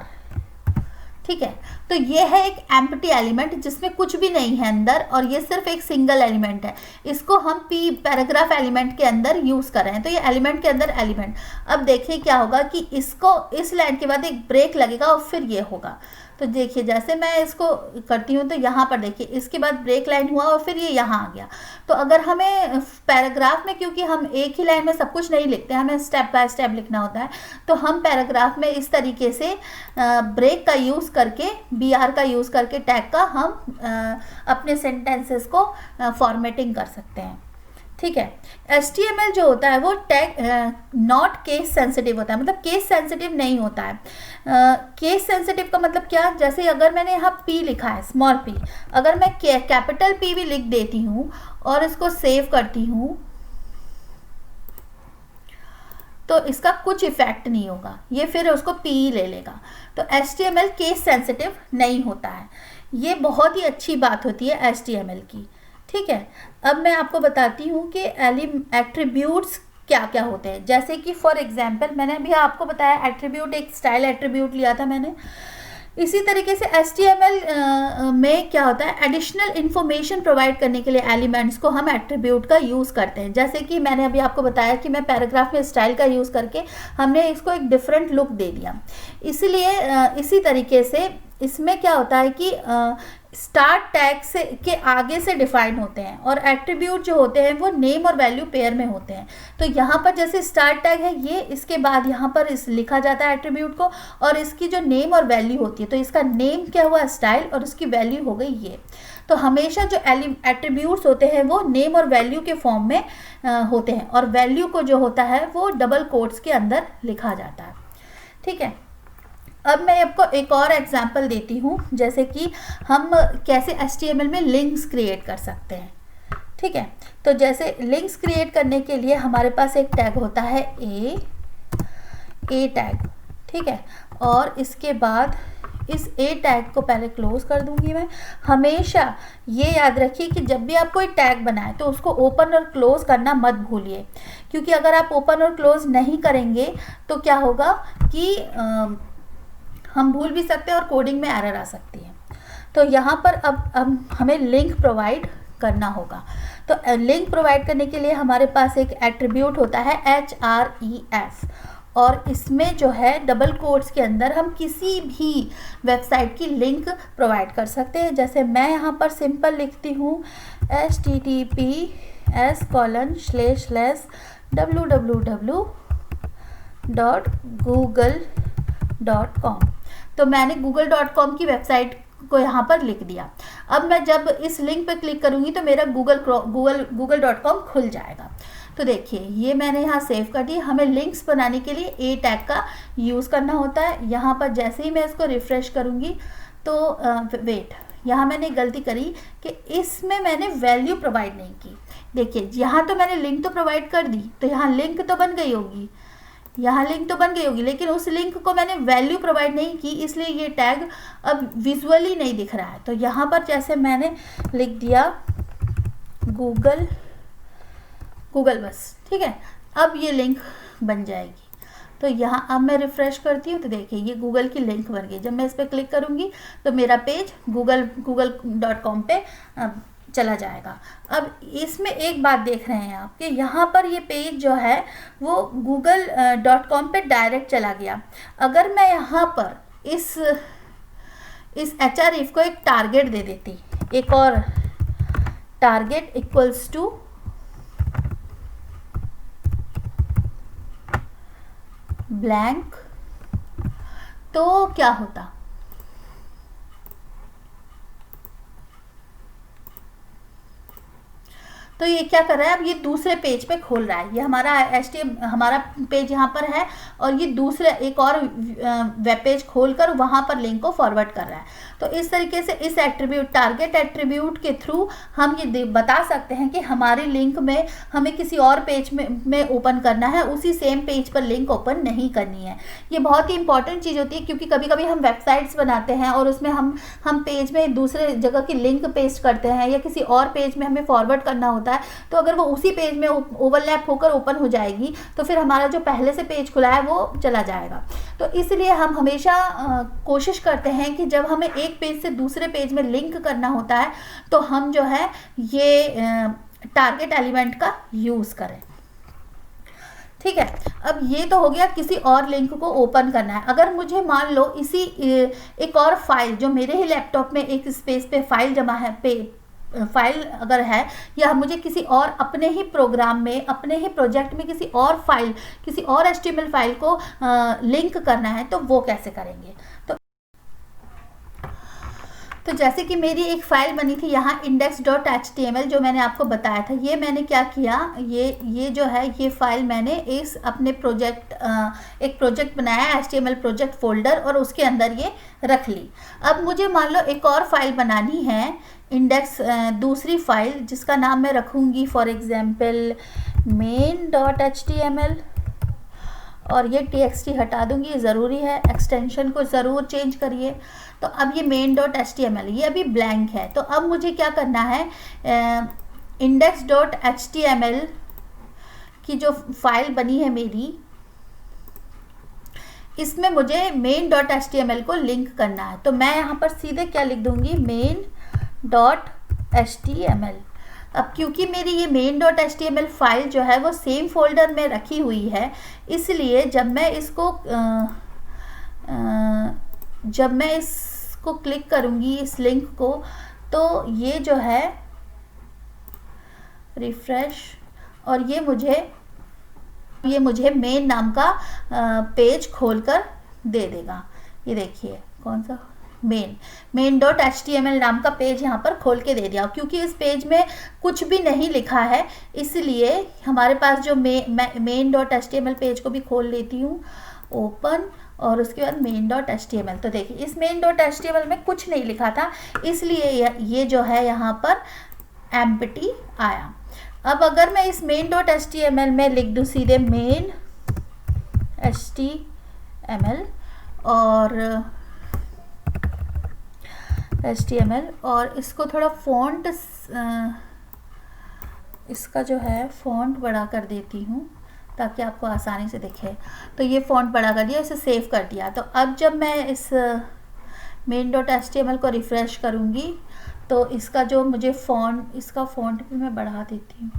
ठीक है, तो ये है एक एम्प्टी एलिमेंट जिसमें कुछ भी नहीं है अंदर और ये सिर्फ एक सिंगल एलिमेंट है। इसको हम पैराग्राफ एलिमेंट के अंदर यूज कर रहे हैं, तो ये एलिमेंट के अंदर एलिमेंट। अब देखिए क्या होगा कि इसको इस लाइन के बाद एक ब्रेक लगेगा और फिर ये होगा। तो देखिए जैसे मैं इसको करती हूँ तो यहाँ पर देखिए इसके बाद ब्रेक लाइन हुआ और फिर ये यहाँ आ गया। तो अगर हमें पैराग्राफ में, क्योंकि हम एक ही लाइन में सब कुछ नहीं लिखते, हमें स्टेप बाय स्टेप लिखना होता है, तो हम पैराग्राफ में इस तरीके से ब्रेक का यूज़ करके, BR का यूज़ करके, टैग का हम अपने सेंटेंसेस को फॉर्मेटिंग कर सकते हैं। ठीक है, HTML जो होता है वो टैग नॉट केस सेंसिटिव होता है, मतलब केस सेंसिटिव नहीं होता है। केस सेंसिटिव का मतलब क्या, जैसे अगर मैंने यहाँ P लिखा है, स्मॉल p, अगर मैं कैपिटल P भी लिख देती हूँ और इसको सेव करती हूँ तो इसका कुछ इफेक्ट नहीं होगा, ये फिर उसको P ही ले लेगा। तो HTML केस सेंसिटिव नहीं होता है, ये बहुत ही अच्छी बात होती है HTML की। ठीक है, अब मैं आपको बताती हूँ कि एट्रीब्यूट्स क्या क्या होते हैं। जैसे कि फॉर एग्जांपल मैंने अभी आपको बताया एट्रीब्यूट, एक स्टाइल एट्रीब्यूट लिया था मैंने। इसी तरीके से HTML में क्या होता है, एडिशनल इन्फॉर्मेशन प्रोवाइड करने के लिए एलिमेंट्स को हम एट्रीब्यूट का यूज़ करते हैं। जैसे कि मैंने अभी आपको बताया कि मैं पैराग्राफ में स्टाइल का यूज़ करके हमने इसको एक डिफरेंट लुक दे दिया। इसलिए इसी तरीके से इसमें क्या होता है कि स्टार्ट टैग से के आगे से डिफाइन होते हैं और एट्रीब्यूट जो होते हैं वो नेम और वैल्यू पेयर में होते हैं। तो यहाँ पर जैसे स्टार्ट टैग है ये, इसके बाद यहाँ पर लिखा जाता है एट्रीब्यूट को और इसकी जो नेम और वैल्यू होती है, तो इसका नेम क्या हुआ स्टाइल और उसकी वैल्यू हो गई ये। तो हमेशा जो एट्रीब्यूट्स होते हैं वो नेम और वैल्यू के फॉर्म में होते हैं और वैल्यू को जो होता है वो डबल कोट्स के अंदर लिखा जाता है। ठीक है, अब मैं आपको एक और एग्जांपल देती हूँ, जैसे कि हम कैसे HTML में लिंक्स क्रिएट कर सकते हैं। ठीक है, तो जैसे लिंक्स क्रिएट करने के लिए हमारे पास एक टैग होता है ए टैग। ठीक है, और इसके बाद इस ए टैग को पहले क्लोज कर दूंगी मैं। हमेशा ये याद रखिए कि जब भी आप कोई टैग बनाए तो उसको ओपन और क्लोज करना मत भूलिए, क्योंकि अगर आप ओपन और क्लोज नहीं करेंगे तो क्या होगा कि हम भूल भी सकते हैं और कोडिंग में एरर आ सकती है। तो यहाँ पर अब हमें लिंक प्रोवाइड करना होगा। तो लिंक प्रोवाइड करने के लिए हमारे पास एक एट्रीब्यूट होता है href और इसमें जो है डबल कोट्स के अंदर हम किसी भी वेबसाइट की लिंक प्रोवाइड कर सकते हैं। जैसे मैं यहाँ पर सिंपल लिखती हूँ https://www.google.com। तो मैंने google.com की वेबसाइट को यहाँ पर लिख दिया। अब मैं जब इस लिंक पर क्लिक करूँगी तो मेरा google.com खुल जाएगा। तो देखिए ये मैंने यहाँ सेव कर दी। हमें लिंक्स बनाने के लिए ए टैग का यूज़ करना होता है। यहाँ पर जैसे ही मैं इसको रिफ़्रेश करूँगी तो वेट, यहाँ मैंने गलती करी कि इसमें मैंने वैल्यू प्रोवाइड नहीं की। देखिए यहाँ तो मैंने लिंक तो प्रोवाइड कर दी, तो यहाँ लिंक तो बन गई होगी, लेकिन उस लिंक को मैंने वैल्यू प्रोवाइड नहीं की, इसलिए ये टैग अब विजुअली नहीं दिख रहा है। तो यहाँ पर जैसे मैंने लिख दिया गूगल बस, ठीक है, अब ये लिंक बन जाएगी। तो यहाँ अब मैं रिफ़्रेश करती हूँ तो देखिए ये गूगल की लिंक बन गई। जब मैं इस पर क्लिक करूँगी तो मेरा पेज google.com पे चला जाएगा। अब इसमें एक बात देख रहे हैं आप कि यहाँ पर ये पेज जो है वो google.com पे डायरेक्ट चला गया। अगर मैं यहाँ पर इस href को एक टारगेट दे देती, एक और टारगेट इक्वल्स टू ब्लैंक, तो क्या होता? तो ये क्या कर रहा है, अब ये दूसरे पेज पे खोल रहा है, ये हमारा हमारा पेज यहाँ पर है और ये दूसरे एक और वेब पेज खोलकर वहाँ पर लिंक को फॉरवर्ड कर रहा है। तो इस तरीके से इस एट्रीब्यूट, टारगेट एट्रीब्यूट के थ्रू हम ये बता सकते हैं कि हमारी लिंक में हमें किसी और पेज में ओपन करना है, उसी सेम पेज पर लिंक ओपन नहीं करनी है। ये बहुत ही इंपॉर्टेंट चीज़ होती है, क्योंकि कभी कभी हम वेबसाइट्स बनाते हैं और उसमें हम पेज में दूसरे जगह की लिंक पेस्ट करते हैं या किसी और पेज में हमें फॉरवर्ड करना होता है, तो अगर वो उसी पेज में ओवरलैप होकर ओपन हो जाएगी तो फिर हमारा जो पहले से पेज खुला है वो चला जाएगा। तो इसलिए हम हमेशा कोशिश करते हैं कि जब हमें एक पेज से दूसरे पेज में लिंक करना होता है तो हम जो है ये टारगेट एलिमेंट का यूज़ करें। ठीक है, अब ये तो हो गया किसी और लिंक को ओपन करना है। अगर मुझे मान लो इसी एक और फाइल जो मेरे ही लैपटॉप में एक स्पेस पे फाइल जमा है, फाइल अगर है, या मुझे किसी और अपने ही प्रोग्राम में, अपने ही प्रोजेक्ट में किसी और फाइल, किसी और HTML फाइल को लिंक करना है, तो वो कैसे करेंगे? तो जैसे कि मेरी एक फ़ाइल बनी थी यहाँ index.html, जो मैंने आपको बताया था, ये मैंने क्या किया, ये जो है ये फ़ाइल मैंने इस अपने एक प्रोजेक्ट बनाया है, HTML प्रोजेक्ट फोल्डर, और उसके अंदर ये रख ली। अब मुझे मान लो एक और फाइल बनानी है, इंडेक्स दूसरी फाइल, जिसका नाम मैं रखूँगी फॉर एग्जाम्पल main.html, और ये txt हटा दूंगी, ये ज़रूरी है, एक्सटेंशन को ज़रूर चेंज करिए। तो अब ये main.html ये अभी ब्लैंक है, तो अब मुझे क्या करना है, index.html की जो फाइल बनी है मेरी, इसमें मुझे main.html को लिंक करना है। तो मैं यहाँ पर सीधे क्या लिख दूंगी, main.html। अब क्योंकि मेरी ये main.html फाइल जो है वो सेम फोल्डर में रखी हुई है, इसलिए जब मैं इसको क्लिक करूँगी इस लिंक को, तो ये जो है रिफ्रेश, और ये मुझे मेन नाम का पेज खोलकर दे देगा। ये देखिए कौन सा, main.html नाम का पेज यहाँ पर खोल के दे दिया। क्योंकि इस पेज में कुछ भी नहीं लिखा है, इसलिए हमारे पास जो main.html पेज को भी खोल लेती हूँ ओपन, और उसके बाद main.html। तो देखिए इस main.html में कुछ नहीं लिखा था, इसलिए ये जो है यहाँ पर एम्प्टी आया। अब अगर मैं इस main.html में लिख दूँ सीधे main.html और इसको थोड़ा फॉन्ट, इसका जो है फॉन्ट बड़ा कर देती हूँ ताकि आपको आसानी से दिखे। तो ये फॉन्ट बड़ा कर दिया, इसे सेव कर दिया। तो अब जब मैं इस main.html को रिफ़्रेश करूँगी तो इसका जो मुझे इसका फॉन्ट भी मैं बढ़ा देती हूँ।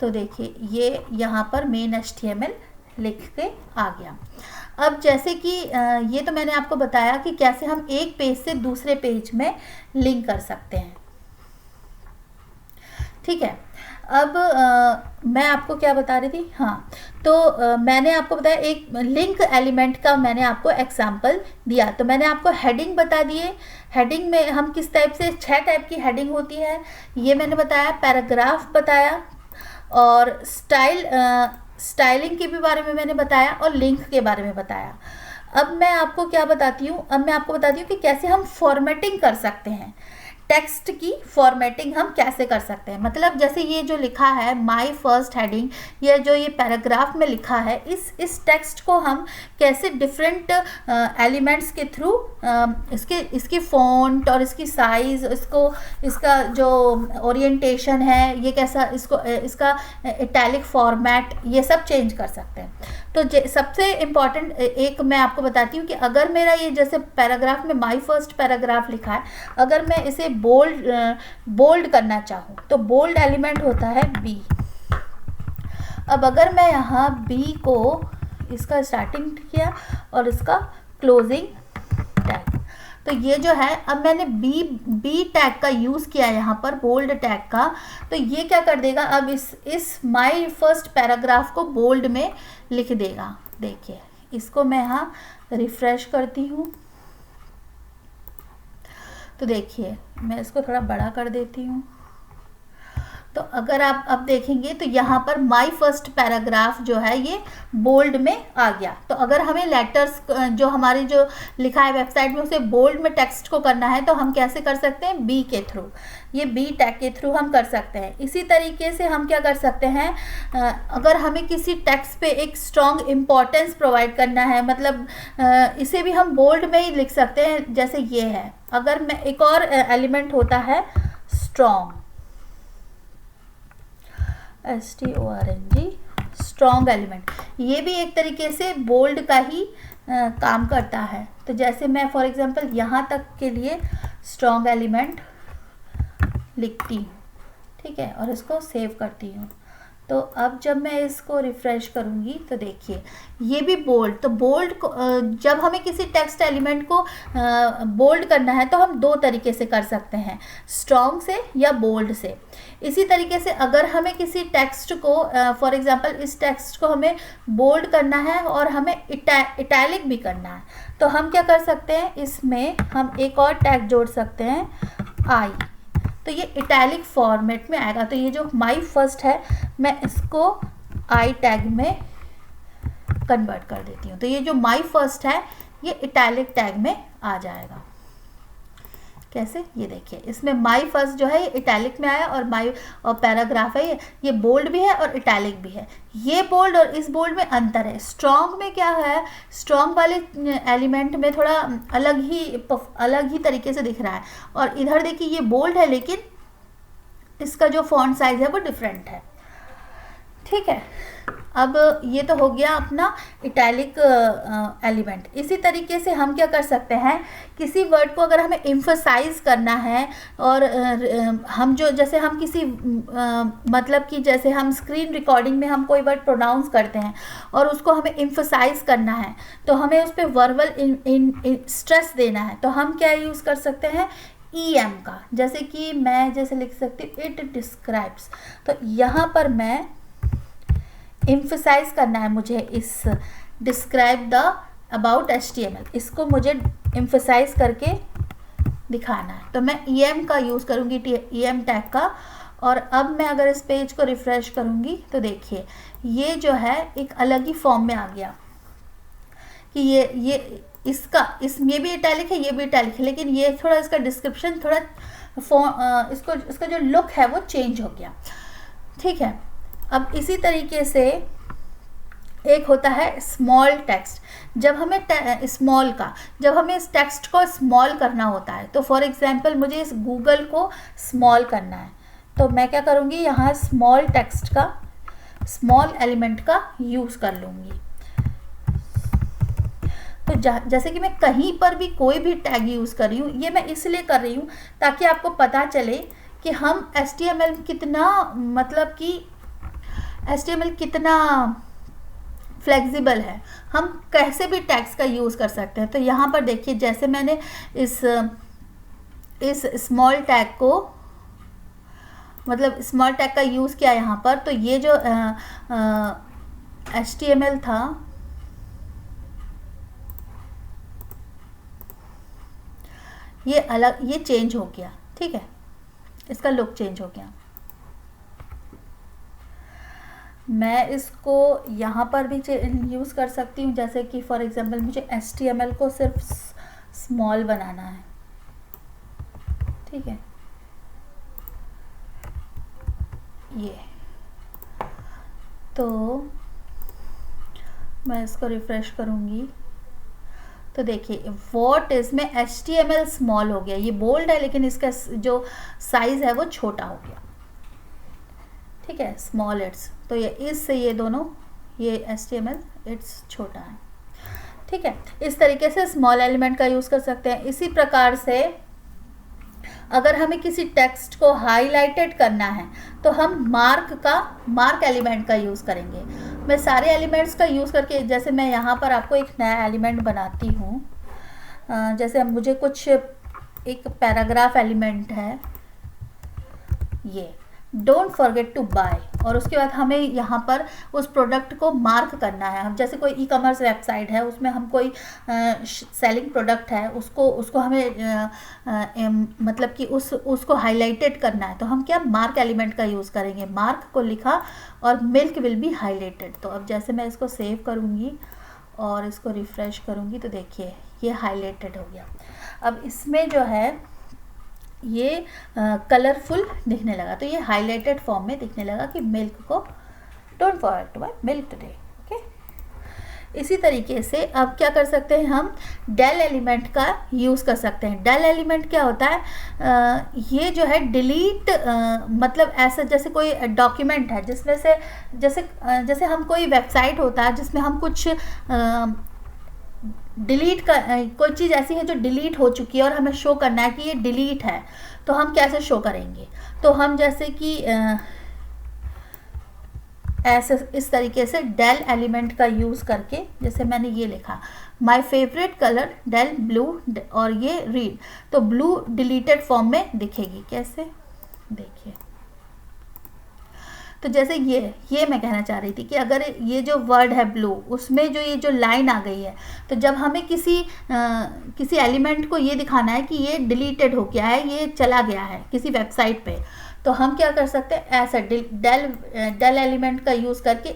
तो देखिए ये यहाँ पर main.html लिख के आ गया। अब जैसे कि ये तो मैंने आपको बताया कि कैसे हम एक पेज से दूसरे पेज में लिंक कर सकते हैं। ठीक है, अब मैं आपको क्या बता रही थी, हाँ, तो मैंने आपको बताया एक लिंक एलिमेंट का मैंने आपको एग्जांपल दिया। तो मैंने आपको हेडिंग बता दिए, हेडिंग में हम किस टाइप से 6 टाइप की हेडिंग होती है ये मैंने बताया, पैराग्राफ बताया, और स्टाइलिंग के भी बारे में मैंने बताया, और लिंक के बारे में बताया। अब मैं आपको क्या बताती हूँ, अब मैं आपको बताती हूँ कि कैसे हम फॉर्मेटिंग कर सकते हैं, टेक्स्ट की फॉर्मेटिंग हम कैसे कर सकते हैं। मतलब जैसे ये जो लिखा है माय फर्स्ट हेडिंग, ये जो ये पैराग्राफ में लिखा है, इस टेक्स्ट को हम कैसे डिफरेंट एलिमेंट्स के थ्रू इसकी फ़ॉन्ट और इसकी साइज़, इसका जो ओरिएंटेशन है, ये कैसा, इसका इटैलिक फॉर्मेट, ये सब चेंज कर सकते हैं। तो सबसे इम्पॉर्टेंट एक मैं आपको बताती हूँ कि अगर मेरा ये जैसे पैराग्राफ में माय फर्स्ट पैराग्राफ लिखा है, अगर मैं इसे बोल्ड करना चाहूँ तो बोल्ड एलिमेंट होता है बी। अब अगर मैं यहाँ बी को इसका स्टार्टिंग किया और इसका क्लोजिंग टैग, तो ये जो है, अब मैंने बी टैग का यूज़ किया यहाँ पर, बोल्ड टैग का, तो ये क्या कर देगा, अब इस माय फर्स्ट पैराग्राफ को बोल्ड में लिख देगा। देखिए इसको मैं यहाँ रिफ्रेश करती हूँ, तो देखिए मैं इसको थोड़ा बड़ा कर देती हूँ। तो अगर आप अब देखेंगे तो यहाँ पर माय फर्स्ट पैराग्राफ जो है ये बोल्ड में आ गया। तो अगर हमें लेटर्स जो हमारी जो लिखा है वेबसाइट में उसे बोल्ड में टेक्स्ट को करना है तो हम कैसे कर सकते हैं, बी के थ्रू, ये बी टैग के थ्रू हम कर सकते हैं। इसी तरीके से हम क्या कर सकते हैं, अगर हमें किसी टेक्स्ट पे एक स्ट्रॉन्ग इम्पॉर्टेंस प्रोवाइड करना है, मतलब इसे भी हम बोल्ड में ही लिख सकते हैं, जैसे ये है। अगर मैं एक और एलिमेंट होता है स्ट्रॉन्ग, STORNG, स्ट्रॉन्ग एलिमेंट, ये भी एक तरीके से बोल्ड का ही काम करता है। तो जैसे मैं फॉर एग्जांपल यहाँ तक के लिए स्ट्रॉन्ग एलिमेंट लिखती हूँ, ठीक है, और इसको सेव करती हूँ। तो अब जब मैं इसको रिफ्रेश करूँगी तो देखिए ये भी बोल्ड। तो बोल्ड को जब हमें किसी टेक्स्ट एलिमेंट को बोल्ड करना है तो हम दो तरीके से कर सकते हैं, स्ट्रॉन्ग से या बोल्ड से। इसी तरीके से अगर हमें किसी टेक्स्ट को फॉर एग्जांपल इस टेक्स्ट को हमें बोल्ड करना है और हमें इटैलिक भी करना है, तो हम क्या कर सकते हैं, इसमें हम एक और टैग जोड़ सकते हैं आई, तो ये इटैलिक फॉर्मेट में आएगा। तो ये जो माय फर्स्ट है मैं इसको आई टैग में कन्वर्ट कर देती हूँ, तो ये जो माय फर्स्ट है ये इटैलिक टैग में आ जाएगा। कैसे, ये देखिए इसमें माय फर्स्ट जो है ये इटैलिक में आया और माय और पैराग्राफ है ये बोल्ड भी है और इटैलिक भी है। ये बोल्ड और इस बोल्ड में अंतर है। स्ट्रॉन्ग में क्या है, स्ट्रॉन्ग वाले एलिमेंट में थोड़ा अलग ही तरीके से दिख रहा है, और इधर देखिए ये बोल्ड है लेकिन इसका जो फॉन्ट साइज है वो डिफरेंट है, ठीक है। अब ये तो हो गया अपना इटैलिक एलिमेंट। इसी तरीके से हम क्या कर सकते हैं, किसी वर्ड को अगर हमें एम्फसाइज करना है और हम जो जैसे हम किसी मतलब कि जैसे हम स्क्रीन रिकॉर्डिंग में हम कोई वर्ड प्रोनाउंस करते हैं और उसको हमें एम्फसाइज करना है, तो हमें उस पर वर्बल स्ट्रेस देना है, तो हम क्या यूज़ कर सकते हैं, EM का। जैसे कि मैं जैसे लिख सकती हूँ इट डिस्क्राइब्स, तो यहाँ पर मैं एम्फसाइज करना है मुझे इस डिस्क्राइब द अबाउट HTML, इसको मुझे एम्फसाइज करके दिखाना है, तो मैं EM का यूज़ करूँगी, EM टैग का। और अब मैं अगर इस पेज को रिफ़्रेश करूँगी तो देखिए ये जो है एक अलग ही फॉर्म में आ गया कि ये ये भी इटैलिक है, ये भी इटैलिक है, लेकिन ये थोड़ा इसका डिस्क्रिप्शन थोड़ा इसका जो लुक है वो चेंज हो गया, ठीक है। अब इसी तरीके से एक होता है स्मॉल टेक्स्ट। जब हमें जब हमें इस टेक्स्ट को स्मॉल करना होता है, तो फॉर एग्जांपल मुझे इस गूगल को स्मॉल करना है, तो मैं क्या करूँगी, यहाँ स्मॉल टेक्स्ट का स्मॉल एलिमेंट का यूज़ कर लूँगी। तो जैसे कि मैं कहीं पर भी कोई भी टैग यूज़ कर रही हूँ, ये मैं इसलिए कर रही हूँ ताकि आपको पता चले कि हम HTML कितना मतलब कि HTML कितना फ्लेक्सिबल है, हम कैसे भी टैग्स का यूज़ कर सकते हैं। तो यहाँ पर देखिए जैसे मैंने इस स्मॉल टैग को मतलब स्मॉल टैग का यूज़ किया यहाँ पर, तो ये जो HTML था ये अलग, ये चेंज हो गया, ठीक है, इसका लुक चेंज हो गया। मैं इसको यहाँ पर भी यूज़ कर सकती हूँ, जैसे कि फॉर एग्जांपल मुझे HTML को सिर्फ स्मॉल बनाना है, ठीक है, ये। तो मैं इसको रिफ़्रेश करूँगी तो देखिए वॉट इसमें HTML स्मॉल हो गया, ये बोल्ड है लेकिन इसका जो साइज़ है वो छोटा हो गया, ठीक है, स्मॉल इट्स। तो ये इससे ये दोनों ये HTML इट्स छोटा है, ठीक है। इस तरीके से स्मॉल एलिमेंट का यूज़ कर सकते हैं। इसी प्रकार से अगर हमें किसी टेक्स्ट को हाईलाइटेड करना है तो हम मार्क एलिमेंट का यूज़ करेंगे। मैं सारे एलिमेंट्स का यूज़ करके, जैसे मैं यहाँ पर आपको एक नया एलिमेंट बनाती हूँ, जैसे मुझे कुछ एक पैराग्राफ एलिमेंट है ये, डोंट फॉरगेट टू बाय, और उसके बाद हमें यहाँ पर उस प्रोडक्ट को मार्क करना है। हम जैसे कोई ई कॉमर्स वेबसाइट है, उसमें हम कोई सेलिंग प्रोडक्ट है, उसको हमें मतलब कि उसको हाईलाइटेड करना है, तो हम क्या मार्क एलिमेंट का यूज़ करेंगे। मार्क को लिखा और मिल्क विल बी हाईलाइटेड। तो अब जैसे मैं इसको सेव करूँगी और इसको रिफ़्रेश करूँगी तो देखिए ये हाईलाइटेड हो गया। अब इसमें जो है ये कलरफुल दिखने लगा, तो ये हाईलाइटेड फॉर्म में दिखने लगा कि मिल्क को don't forget to buy milk today. Okay, इसी तरीके से अब क्या कर सकते हैं, हम डेल एलिमेंट का यूज़ कर सकते हैं। डेल एलिमेंट क्या होता है, ये जो है डिलीट मतलब ऐसा जैसे कोई डॉक्यूमेंट है जिसमें से जैसे हम कोई वेबसाइट होता है जिसमें हम कुछ डिलीट कर कोई चीज़ ऐसी है जो डिलीट हो चुकी है और हमें शो करना है कि ये डिलीट है, तो हम कैसे शो करेंगे। तो हम जैसे कि ऐसे इस तरीके से डेल एलिमेंट का यूज़ करके, जैसे मैंने ये लिखा माय फेवरेट कलर डेल ब्लू और ये रीड, तो ब्लू डिलीटेड फॉर्म में दिखेगी। कैसे, देखिए, तो जैसे ये मैं कहना चाह रही थी कि अगर ये जो वर्ड है ब्लू, उसमें जो ये जो लाइन आ गई है, तो जब हमें किसी एलिमेंट को ये दिखाना है कि ये डिलीटेड हो गया है, ये चला गया है किसी वेबसाइट पे, तो हम क्या कर सकते हैं, ऐसा डेल एलिमेंट का यूज़ करके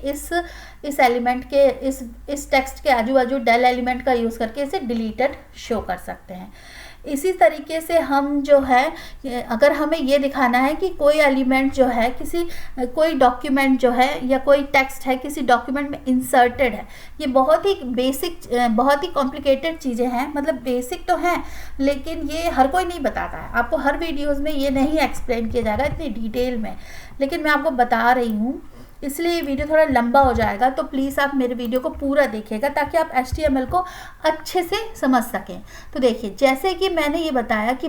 इस एलिमेंट के इस टेक्स्ट के आजू बाजू डेल एलिमेंट का यूज़ करके इसे डिलीटेड शो कर सकते हैं। इसी तरीके से हम जो है, अगर हमें ये दिखाना है कि कोई एलिमेंट जो है कोई डॉक्यूमेंट जो है या कोई टेक्स्ट है किसी डॉक्यूमेंट में इंसर्टेड है, ये बहुत ही बेसिक, बहुत ही कॉम्प्लिकेटेड चीज़ें हैं, मतलब बेसिक तो हैं लेकिन ये हर कोई नहीं बताता है। आपको हर वीडियोज़ में ये नहीं एक्सप्लेन किया जाएगा इतनी डिटेल में, लेकिन मैं आपको बता रही हूँ, इसलिए ये वीडियो थोड़ा लंबा हो जाएगा। तो प्लीज़ आप मेरे वीडियो को पूरा देखिएगा ताकि आप HTML को अच्छे से समझ सकें। तो देखिए, जैसे कि मैंने ये बताया कि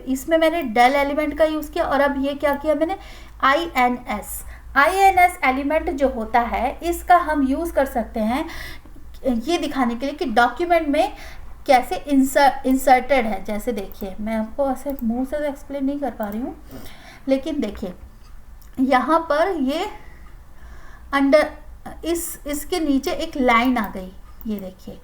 इसमें मैंने डेल एलिमेंट का यूज़ किया, और अब ये क्या किया मैंने, INS एलिमेंट जो होता है इसका हम यूज़ कर सकते हैं ये दिखाने के लिए कि डॉक्यूमेंट में कैसे इंसर्टेड है। जैसे देखिए, मैं आपको ऐसे मुँह से एक्सप्लेन नहीं कर पा रही हूँ, लेकिन देखिए यहाँ पर ये अंडर इसके नीचे एक लाइन आ गई, ये देखिए।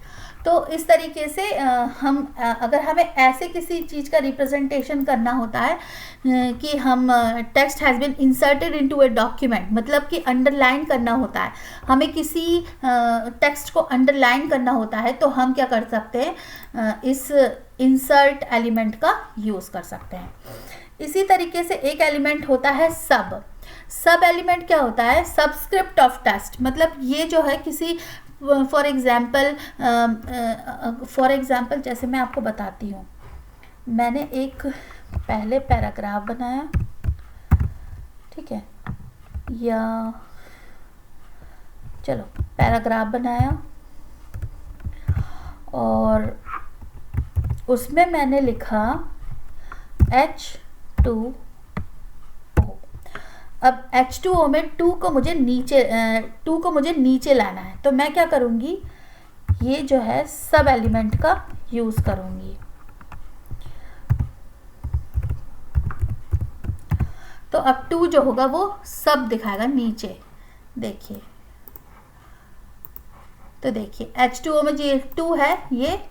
तो इस तरीके से अगर हमें ऐसे किसी चीज़ का रिप्रेजेंटेशन करना होता है कि हम text has been inserted into a document, मतलब कि अंडरलाइन करना होता है, हमें किसी टेक्स्ट को अंडरलाइन करना होता है, तो हम क्या कर सकते हैं, इस इंसर्ट एलिमेंट का यूज़ कर सकते हैं। इसी तरीके से एक एलिमेंट होता है सब एलिमेंट क्या होता है, सबस्क्रिप्ट ऑफ टेक्स्ट, मतलब ये जो है किसी फॉर एग्जाम्पल जैसे मैं आपको बताती हूँ, मैंने एक पहले पैराग्राफ बनाया, ठीक है, या चलो पैराग्राफ बनाया और उसमें मैंने लिखा H2O। अब H2O में 2 को मुझे नीचे लाना है, तो मैं क्या करूँगी, ये जो है सब एलिमेंट का यूज़ करूँगी। तो अब 2 जो होगा वो सब दिखाएगा नीचे, देखिए। तो देखिए H2O में जो 2 है, ये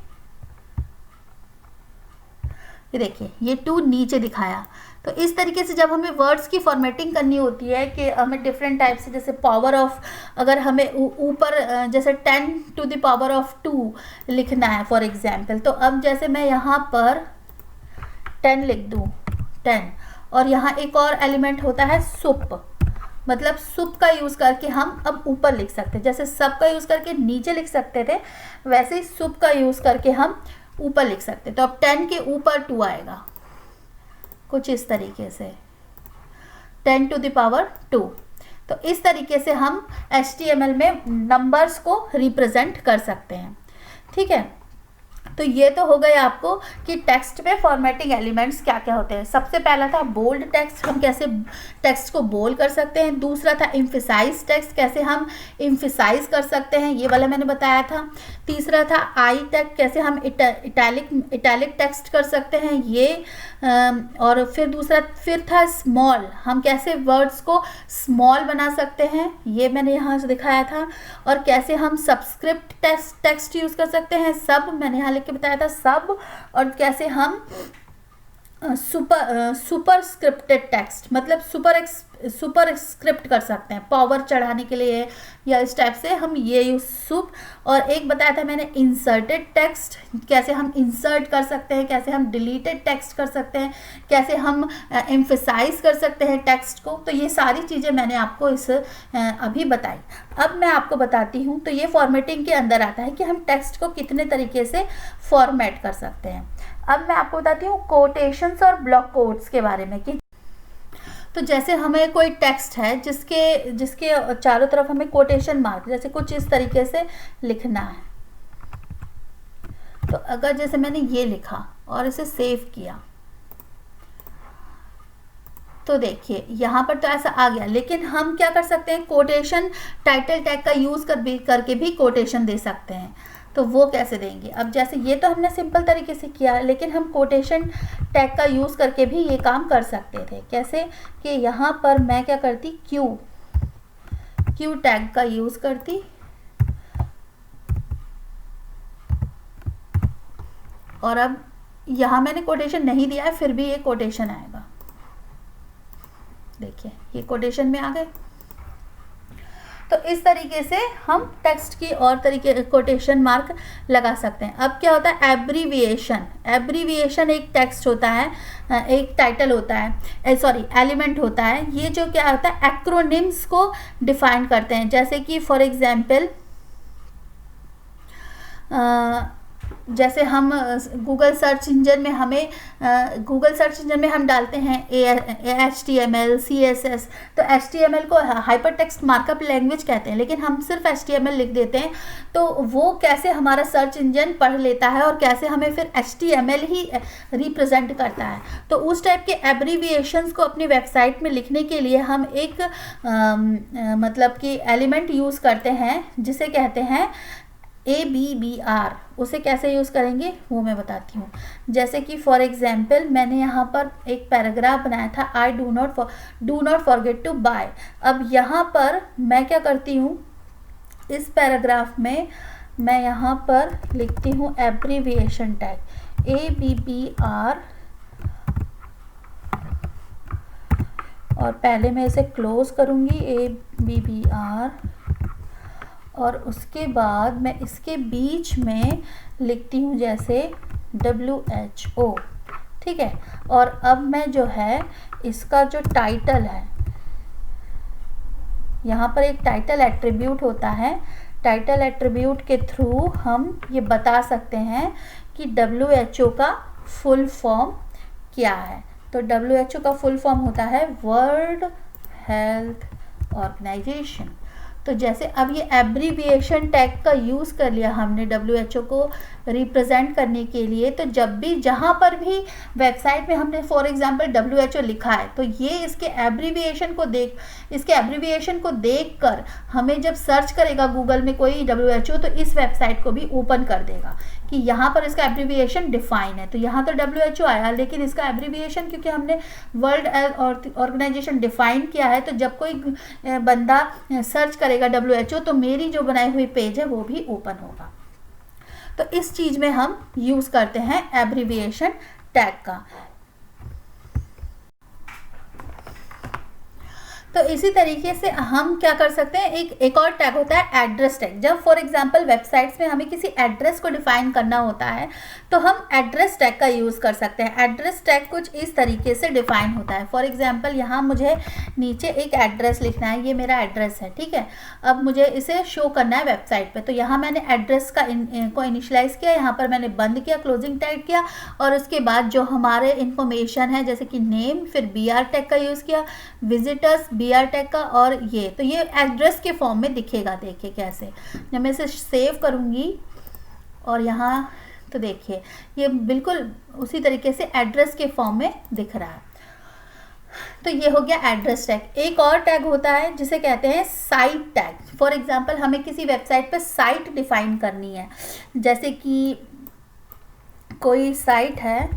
देखिए ये 2 नीचे दिखाया। तो इस तरीके से जब हमें वर्ड्स की फॉर्मेटिंग करनी होती है कि हमें डिफरेंट टाइप से, जैसे पावर ऑफ, अगर हमें ऊपर जैसे 10 टू द पावर ऑफ 2 लिखना है फॉर एग्जांपल, तो अब जैसे मैं यहाँ पर 10 लिख दूँ, 10, और यहाँ एक और एलिमेंट होता है सुप, मतलब सुप का यूज़ करके हम अब ऊपर लिख सकते हैं। जैसे सब का यूज़ करके नीचे लिख सकते थे, वैसे ही सुप का यूज़ करके हम ऊपर लिख सकते। तो अब 10 के ऊपर 2 आएगा, कुछ इस तरीके से 10 टू द पावर 2। तो इस तरीके से हम HTML में नंबर्स को रिप्रेजेंट कर सकते हैं, ठीक है। तो ये तो हो गए आपको कि टेक्स्ट में फॉर्मेटिंग एलिमेंट्स क्या क्या होते हैं। सबसे पहला था बोल्ड टेक्स्ट, हम कैसे टेक्स्ट को बोल्ड कर सकते हैं। दूसरा था एम्फेसाइज टेक्स्ट, कैसे हम एम्फेसाइज कर सकते हैं, ये वाला मैंने बताया था। तीसरा था आई टेक्स्ट, कैसे हम इटैलिक टेक्स्ट कर सकते हैं ये। और फिर था स्मॉल, हम कैसे वर्ड्स को स्मॉल बना सकते हैं, ये मैंने यहाँ से दिखाया था। और कैसे हम सबस्क्रिप्ट टेक्स्ट यूज़ कर सकते हैं, सब मैंने यहाँ लिख के बताया था सब। और कैसे हम सुपर स्क्रिप्टेड टेक्स्ट, मतलब सुपर स्क्रिप्ट कर सकते हैं, पावर चढ़ाने के लिए या इस टाइप से हम ये यूज और एक बताया था मैंने इंसर्टेड टेक्स्ट, कैसे हम इंसर्ट कर सकते हैं, कैसे हम डिलीटेड टेक्स्ट कर सकते हैं, कैसे हम एम्फेसाइज कर सकते हैं टेक्स्ट को। तो ये सारी चीज़ें मैंने आपको अभी बताई। अब मैं आपको बताती हूँ, तो ये फॉर्मेटिंग के अंदर आता है कि हम टेक्स्ट को कितने तरीके से फॉर्मेट कर सकते हैं। अब मैं आपको बताती हूँ कोटेशंस और ब्लॉक कोट्स के बारे में कि तो जैसे हमें कोई टेक्स्ट है जिसके चारों तरफ हमें कोटेशन मार्क जैसे कुछ इस तरीके से लिखना है। तो अगर जैसे मैंने ये लिखा और इसे सेव किया तो देखिए यहाँ पर तो ऐसा आ गया, लेकिन हम क्या कर सकते हैं, कोटेशन टाइटल टैग का यूज़ करके भी कोटेशन दे सकते हैं। तो वो कैसे देंगे, अब जैसे ये तो हमने सिंपल तरीके से किया, लेकिन हम कोटेशन टैग का यूज़ करके भी ये काम कर सकते थे। कैसे कि यहाँ पर मैं क्या करती, क्यू टैग का यूज़ करती और अब यहाँ मैंने कोटेशन नहीं दिया है, फिर भी ये कोटेशन आएगा। देखिए ये कोटेशन में आ गए। तो इस तरीके से हम टेक्स्ट की और तरीके कोटेशन मार्क लगा सकते हैं। अब क्या होता है एब्रीविएशन एक टेक्स्ट होता है, एक टाइटल होता है, सॉरी एलिमेंट होता है। ये जो क्या होता है एक्रोनिम्स को डिफाइन करते हैं। जैसे कि फॉर एग्जांपल जैसे हम गूगल सर्च इंजन में हम डालते हैं HTML CSS, तो HTML को हाइपर टेक्स्ट मार्कअप लैंग्वेज कहते हैं, लेकिन हम सिर्फ HTML लिख देते हैं। तो वो कैसे हमारा सर्च इंजन पढ़ लेता है और कैसे हमें फिर HTML ही रिप्रेजेंट करता है। तो उस टाइप के एब्रीविएशंस को अपनी वेबसाइट में लिखने के लिए हम एक मतलब कि एलिमेंट यूज़ करते हैं जिसे कहते हैं ABBR। उसे कैसे यूज़ करेंगे वो मैं बताती हूँ। जैसे कि फॉर एग्जांपल मैंने यहाँ पर एक पैराग्राफ बनाया था, I do not forget to buy. अब यहाँ पर मैं क्या करती हूँ, इस पैराग्राफ में मैं यहाँ पर लिखती हूँ एब्रीविएशन टैग ABBR और पहले मैं इसे क्लोज करूँगी ABBR और उसके बाद मैं इसके बीच में लिखती हूँ जैसे WHO, ठीक है। और अब मैं जो है इसका जो टाइटल है, यहाँ पर एक टाइटल एट्रीब्यूट होता है, टाइटल एट्रीब्यूट के थ्रू हम ये बता सकते हैं कि WHO का फुल फॉर्म क्या है। तो WHO का फुल फॉर्म होता है वर्ल्ड हेल्थ ऑर्गेनाइजेशन। तो जैसे अब ये एब्रीविएशन टैग का यूज़ कर लिया हमने WHO को रिप्रेजेंट करने के लिए, तो जब भी जहाँ पर भी वेबसाइट में हमने फॉर एग्जांपल WHO लिखा है, तो ये इसके एब्रीविएशन को देखकर हमें जब सर्च करेगा गूगल में कोई WHO, तो इस वेबसाइट को भी ओपन कर देगा कि यहाँ पर इसका एब्रीविएशन डिफाइन है। तो यहाँ तो WHO आया, लेकिन इसका एब्रीविएशन क्योंकि हमने वर्ल्ड ऑर्गेनाइजेशन डिफाइन किया है, तो जब कोई बंदा सर्च करेगा WHO, तो मेरी जो बनाई हुई पेज है वो भी ओपन होगा। तो इस चीज़ में हम यूज़ करते हैं एब्रीविएशन टैग का। तो इसी तरीके से हम क्या कर सकते हैं, एक और टैग होता है एड्रेस टैग। जब फॉर एग्जांपल वेबसाइट्स में हमें किसी एड्रेस को डिफाइन करना होता है तो हम एड्रेस टैग का यूज़ कर सकते हैं। एड्रेस टैग कुछ इस तरीके से डिफाइन होता है। फॉर एग्जांपल यहाँ मुझे नीचे एक एड्रेस लिखना है, ये मेरा एड्रेस है, ठीक है। अब मुझे इसे शो करना है वेबसाइट पर, तो यहाँ मैंने एड्रेस को इनिशलाइज किया, यहाँ पर मैंने बंद किया, क्लोजिंग टैग किया, और उसके बाद जो हमारे इन्फॉर्मेशन है जैसे कि नेम, फिर BR टैग का यूज़ किया, विजिटर्स BR टैग का, और ये तो ये एड्रेस के फॉर्म में दिखेगा। देखिए कैसे, जब मैं इसे सेव करूँगी और यहाँ तो देखिए ये बिल्कुल उसी तरीके से एड्रेस के फॉर्म में दिख रहा है। तो ये हो गया एड्रेस टैग। एक और टैग होता है जिसे कहते हैं साइट टैग। फॉर एग्जांपल हमें किसी वेबसाइट पर साइट डिफाइन करनी है, जैसे कि कोई साइट है,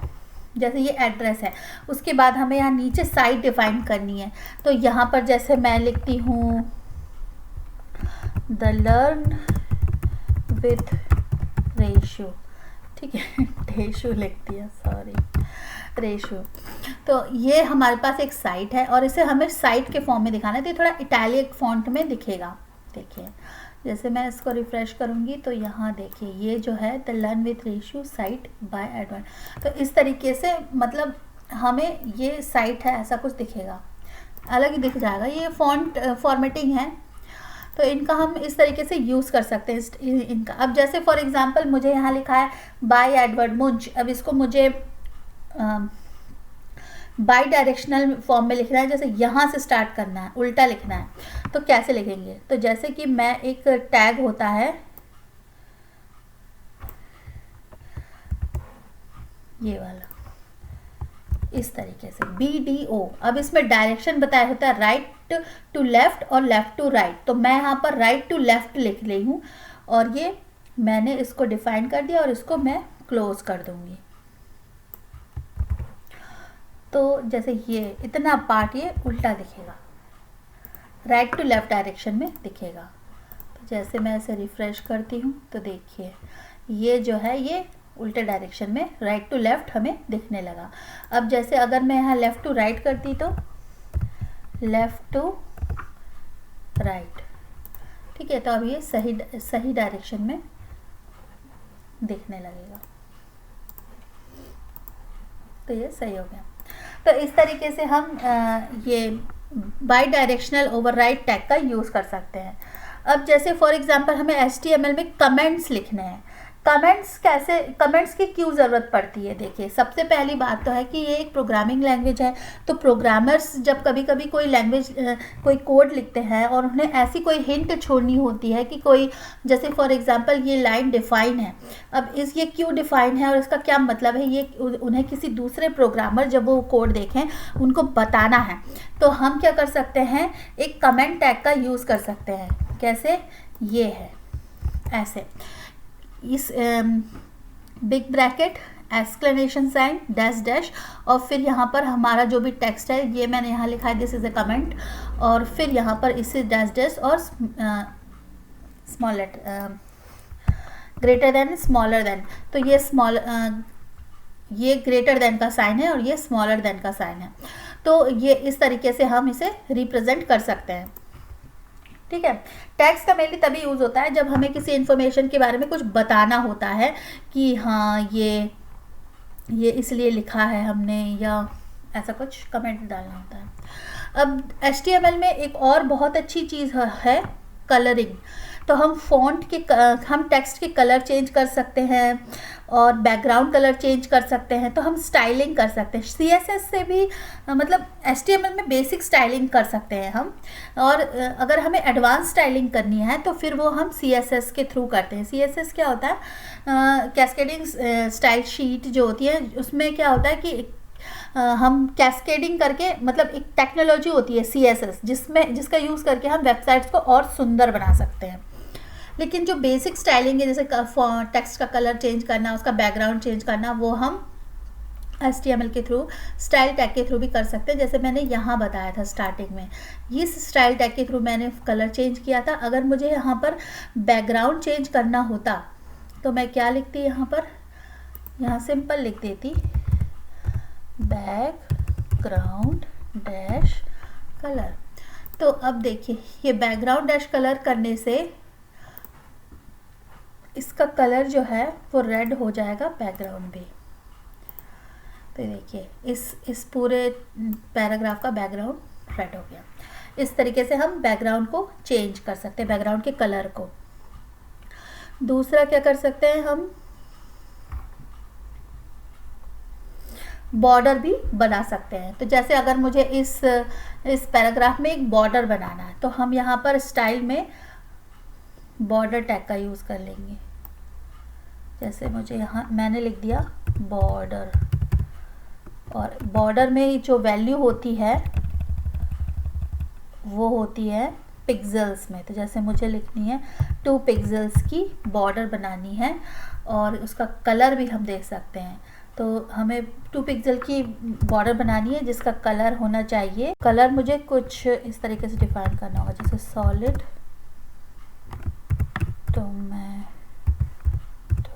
जैसे ये एड्रेस है, उसके बाद हमें यहाँ नीचे साइट डिफाइन करनी है। तो यहाँ पर जैसे मैं लिखती हूँ द लर्न विथ रेशो, ठीक है, रेशो लिख दिया, सॉरी, रेशो। तो ये हमारे पास एक साइट है और इसे हमें साइट के फॉर्म में दिखाना है, तो ये थोड़ा इटैलिक फॉन्ट में दिखेगा। देखिए जैसे मैं इसको रिफ्रेश करूँगी तो यहाँ देखिए ये जो है the learn with ratio site bye Edward, तो इस तरीके से मतलब हमें ये साइट है ऐसा कुछ दिखेगा, अलग ही दिख जाएगा। ये फॉन्ट फॉर्मेटिंग है, तो इनका हम इस तरीके से यूज़ कर सकते हैं इनका। अब जैसे फॉर एग्जांपल मुझे यहाँ लिखा है बाय एडवर्ड मुंज, अब इसको मुझे बाई डायरेक्शनल फॉर्म में लिखना है, जैसे यहाँ से स्टार्ट करना है, उल्टा लिखना है, तो कैसे लिखेंगे? तो जैसे कि मैं एक टैग होता है ये वाला, इस तरीके से BDO। अब इसमें डायरेक्शन बताया होता है राइट टू लेफ्ट और लेफ्ट टू राइट, तो मैं यहाँ पर राइट टू लेफ्ट लिख रही हूँ और ये मैंने इसको डिफाइन कर दिया और इसको मैं क्लोज कर दूँगी। तो जैसे ये इतना पार्ट ये उल्टा दिखेगा, राइट टू लेफ्ट डायरेक्शन में दिखेगा। तो जैसे मैं इसे रिफ्रेश करती हूँ तो देखिए ये जो है ये उल्टे डायरेक्शन में राइट टू लेफ्ट हमें दिखने लगा। अब जैसे अगर मैं यहाँ लेफ़्ट टू राइट करती तो लेफ़्ट टू राइट, ठीक है, तो अब ये सही डायरेक्शन में दिखने लगेगा, तो ये सही हो गया। तो इस तरीके से हम ये बाई डायरेक्शनल ओवरराइड टैग का यूज़ कर सकते हैं। अब जैसे फॉर एग्जांपल हमें HTML में कमेंट्स लिखने हैं, कमेंट्स की क्यों ज़रूरत पड़ती है? देखिए सबसे पहली बात तो है कि ये एक प्रोग्रामिंग लैंग्वेज है, तो प्रोग्रामर्स जब कभी कभी कोई कोड लिखते हैं और उन्हें ऐसी कोई हिंट छोड़नी होती है कि कोई, जैसे फॉर एग्जांपल ये लाइन डिफाइन है, अब ये क्यों डिफाइन है और इसका क्या मतलब है, ये उन्हें किसी दूसरे प्रोग्रामर जब वो कोड देखें उनको बताना है, तो हम क्या कर सकते हैं, एक कमेंट टैग का यूज़ कर सकते हैं। कैसे? ये है ऐसे, इस big bracket exclamation sign dash dash और फिर यहाँ पर हमारा जो भी टेक्स्ट है ये मैंने यहाँ लिखा है दिस इज़ अ कमेंट, और फिर यहाँ पर इससे डैश डैश और small letter greater than smaller than, तो ये ग्रेटर देन का साइन है और ये स्मॉलर देन का साइन है, तो ये इस तरीके से हम इसे रिप्रेजेंट कर सकते हैं। ठीक है, टैग्स का मेनली तभी यूज़ होता है जब हमें किसी इन्फॉर्मेशन के बारे में कुछ बताना होता है कि हाँ ये इसलिए लिखा है हमने, या ऐसा कुछ कमेंट डालना होता है। अब HTML में एक और बहुत अच्छी चीज़ है कलरिंग, तो हम टेक्स्ट के कलर चेंज कर सकते हैं और बैकग्राउंड कलर चेंज कर सकते हैं, तो हम स्टाइलिंग कर सकते हैं CSS से भी, मतलब HTML में बेसिक स्टाइलिंग कर सकते हैं हम, और अगर हमें एडवांस स्टाइलिंग करनी है तो फिर वो हम CSS के थ्रू करते हैं। CSS क्या होता है, कैस्केडिंग स्टाइल शीट जो होती है उसमें क्या होता है कि हम कैस्केडिंग करके, मतलब एक टेक्नोलॉजी होती है CSS जिसका यूज़ करके हम वेबसाइट्स को और सुंदर बना सकते हैं। लेकिन जो बेसिक स्टाइलिंग है जैसे टेक्स्ट का कलर चेंज करना, उसका बैकग्राउंड चेंज करना, वो हम HTML के थ्रू स्टाइल टैग के थ्रू भी कर सकते हैं। जैसे मैंने यहाँ बताया था स्टार्टिंग में, इस स्टाइल टैग के थ्रू मैंने कलर चेंज किया था। अगर मुझे यहाँ पर बैकग्राउंड चेंज करना होता तो मैं क्या लिखती, यहाँ सिंपल लिख देती बैकग्राउंड डैश कलर। तो अब देखिए ये बैकग्राउंड डैश कलर करने से इसका कलर जो है वो रेड हो जाएगा, बैकग्राउंड भी। तो देखिए इस पूरे पैराग्राफ का बैकग्राउंड रेड हो गया। इस तरीके से हम बैकग्राउंड को चेंज कर सकते हैं, बैकग्राउंड के कलर को। दूसरा क्या कर सकते हैं, हम बॉर्डर भी बना सकते हैं। तो जैसे अगर मुझे इस पैराग्राफ में एक बॉर्डर बनाना है तो हम यहाँ पर स्टाइल में बॉर्डर टैग का यूज़ कर लेंगे। जैसे मुझे यहाँ मैंने लिख दिया बॉर्डर, और बॉर्डर में जो वैल्यू होती है वो होती है पिक्सेल्स में। तो जैसे मुझे लिखनी है 2 पिक्सेल्स की बॉर्डर बनानी है, और उसका कलर भी हम देख सकते हैं। तो हमें 2 पिक्सल की बॉर्डर बनानी है जिसका कलर होना चाहिए, कलर मुझे कुछ इस तरीके से डिफाइन करना होगा, जैसे सॉलिड टोमेटो,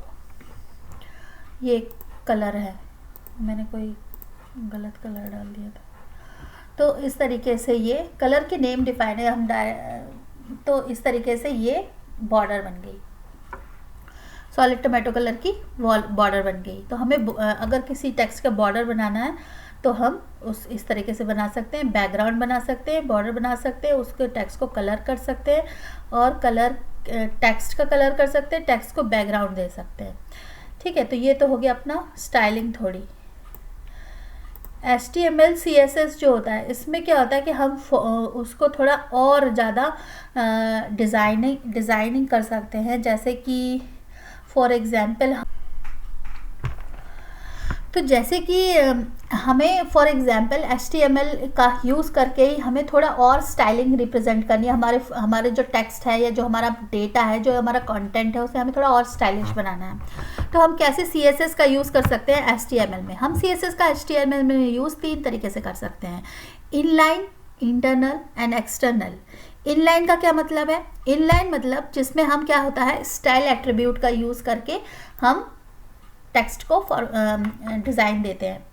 ये कलर है, मैंने कोई गलत कलर डाल दिया था। तो इस तरीके से ये कलर के नेम डिफाइन है, हम तो इस तरीके से ये बॉर्डर बन गई, सॉलिड टोमेटो कलर की बॉर्डर बन गई। तो हमें अगर किसी टेक्स्ट का बॉर्डर बनाना है तो हम इस तरीके से बना सकते हैं, बैकग्राउंड बना सकते हैं, बॉर्डर बना सकते हैं, उसके टेक्स्ट को कलर कर सकते हैं, और कलर टेक्स्ट का कलर कर सकते हैं, टेक्स्ट को बैकग्राउंड दे सकते हैं। ठीक है, तो ये तो हो गया अपना स्टाइलिंग थोड़ी। HTML CSS जो होता है, इसमें क्या होता है कि हम उसको थोड़ा और ज़्यादा डिज़ाइनिंग कर सकते हैं। जैसे कि फॉर एग्ज़ाम्पल, तो जैसे कि हमें फॉर एग्ज़ाम्पल HTML का यूज़ करके ही हमें थोड़ा और स्टाइलिंग रिप्रेजेंट करनी है, हमारे जो टेक्स्ट है या जो हमारा डेटा है, जो हमारा कंटेंट है, उसे हमें थोड़ा और स्टाइलिश बनाना है। तो हम कैसे CSS का यूज़ कर सकते हैं HTML में? हम CSS का HTML में यूज़ 3 तरीके से कर सकते हैं, inline, internal and external. Inline का क्या मतलब है? इनलाइन मतलब जिसमें हम क्या होता है, स्टाइल एट्रीब्यूट का यूज़ करके हम टेक्स्ट को डिज़ाइन देते हैं।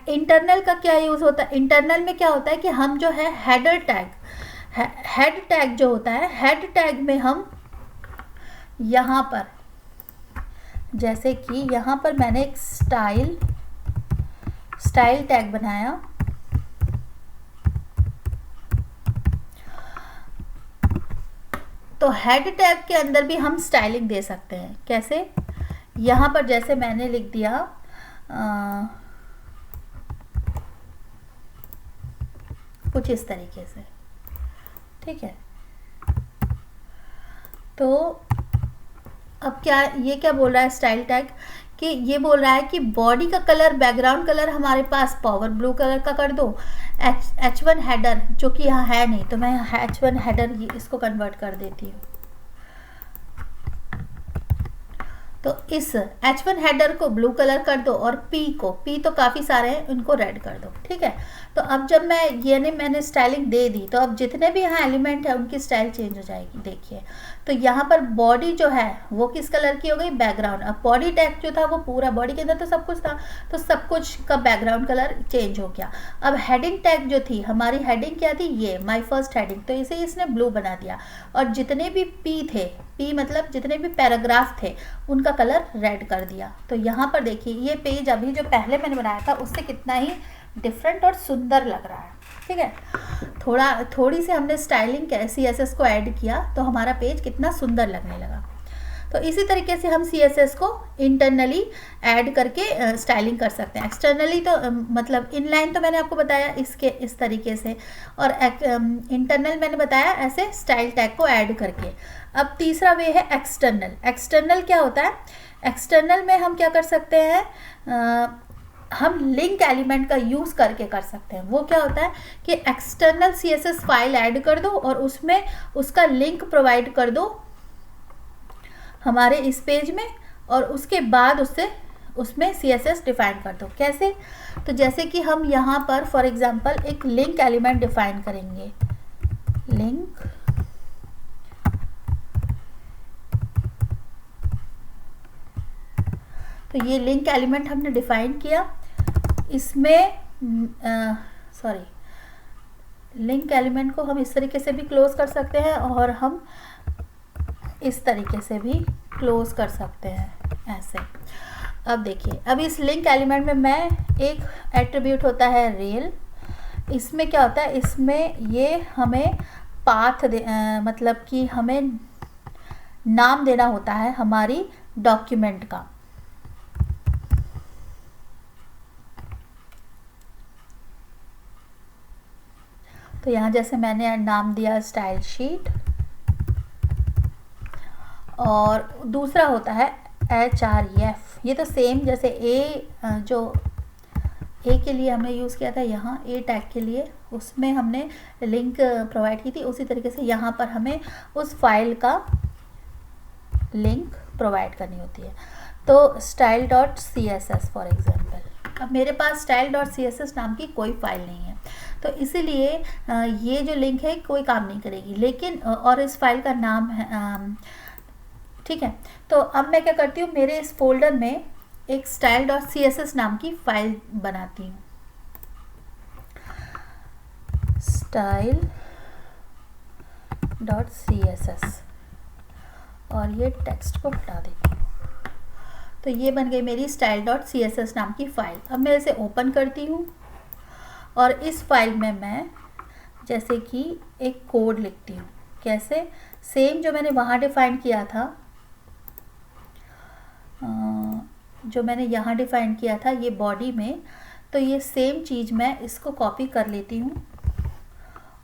इंटरनल का क्या यूज़ होता है? इंटरनल में क्या होता है कि हम जो है हेडर टैग, हेड टैग जो होता है, हेड टैग में हम यहाँ पर, जैसे कि यहाँ पर मैंने एक स्टाइल टैग बनाया, तो हेड टैग के अंदर भी हम स्टाइलिंग दे सकते हैं। कैसे? यहाँ पर जैसे मैंने लिख दिया कुछ इस तरीके से, ठीक है। तो अब ये क्या बोल रहा है स्टाइल टैग, कि ये बोल रहा है कि बॉडी का कलर, बैकग्राउंड कलर हमारे पास पावर ब्लू कलर का कर दो। H1 हेडर जो कि यहाँ है नहीं, तो मैं H1 हेडर इसको कन्वर्ट कर देती हूँ। तो इस H1 हेडर को ब्लू कलर कर दो, और P तो काफ़ी सारे हैं, उनको रेड कर दो। ठीक है, तो अब जब मैंने स्टाइलिंग दे दी, तो अब जितने भी यहाँ एलिमेंट है उनकी स्टाइल चेंज हो जाएगी। देखिए, तो यहाँ पर बॉडी जो है वो किस कलर की हो गई? बैकग्राउंड। अब बॉडी टैग जो था वो पूरा, बॉडी के अंदर तो सब कुछ था, तो सब कुछ का बैकग्राउंड कलर चेंज हो गया। अब हेडिंग टैग जो थी, हमारी हेडिंग क्या थी? ये माय फर्स्ट हेडिंग, तो इसे इसने ब्लू बना दिया। और जितने भी P मतलब जितने भी पैराग्राफ थे उनका कलर रेड कर दिया। तो यहाँ पर देखिए, ये पेज अभी जो पहले मैंने बनाया था उससे कितना ही डिफरेंट और सुंदर लग रहा है। ठीक है, थोड़ी सी हमने स्टाइलिंग CSS को ऐड किया तो हमारा पेज कितना सुंदर लगने लगा। तो इसी तरीके से हम CSS को इंटरनली ऐड करके स्टाइलिंग कर सकते हैं। एक्सटर्नली तो मतलब इनलाइन तो मैंने आपको बताया इस तरीके से, और इंटरनल मैंने बताया ऐसे स्टाइल टैग को ऐड करके। अब तीसरा वे है एक्सटर्नल। एक्सटर्नल क्या होता है? एक्सटर्नल में हम क्या कर सकते हैं, हम लिंक एलिमेंट का यूज़ करके कर सकते हैं। वो क्या होता है कि एक्सटर्नल CSS फाइल ऐड कर दो और उसमें उसका लिंक प्रोवाइड कर दो हमारे इस पेज में, और उसके बाद उसमें CSS डिफाइन कर दो। कैसे? तो जैसे कि हम यहाँ पर फॉर एग्जांपल एक लिंक एलिमेंट डिफाइन करेंगे, लिंक, तो ये लिंक एलिमेंट हमने डिफाइन किया। इसमें लिंक एलिमेंट को हम इस तरीके से भी क्लोज कर सकते हैं, और हम इस तरीके से भी क्लोज कर सकते हैं ऐसे। अब देखिए, अब इस लिंक एलिमेंट में मैं एक एट्रीब्यूट होता है रेल, इसमें क्या होता है, इसमें ये हमें पाथ मतलब कि हमें नाम देना होता है हमारी डॉक्यूमेंट का। तो यहाँ जैसे मैंने नाम दिया स्टाइल शीट, और दूसरा होता है href, ये तो सेम जैसे जो ए के लिए हमने यूज़ किया था यहाँ ए टैग के लिए, उसमें हमने लिंक प्रोवाइड की थी, उसी तरीके से यहाँ पर हमें उस फाइल का लिंक प्रोवाइड करनी होती है। तो style.css फॉर एग्जांपल, अब मेरे पास style.css नाम की कोई फाइल नहीं है, तो इसीलिए ये जो लिंक है कोई काम नहीं करेगी, लेकिन और इस फाइल का नाम है ठीक है। तो अब मैं क्या करती हूँ, मेरे इस फोल्डर में एक style.css नाम की फाइल बनाती हूँ, style.css, और ये टेक्स्ट को हटा देती हूँ। तो ये बन गई मेरी style.css नाम की फाइल। अब मैं इसे ओपन करती हूँ और इस फाइल में मैं जैसे कि एक कोड लिखती हूँ। कैसे? सेम जो मैंने वहाँ डिफ़ाइन किया था, जो मैंने यहाँ डिफ़ाइन किया था ये बॉडी में, तो ये सेम चीज़ मैं इसको कॉपी कर लेती हूँ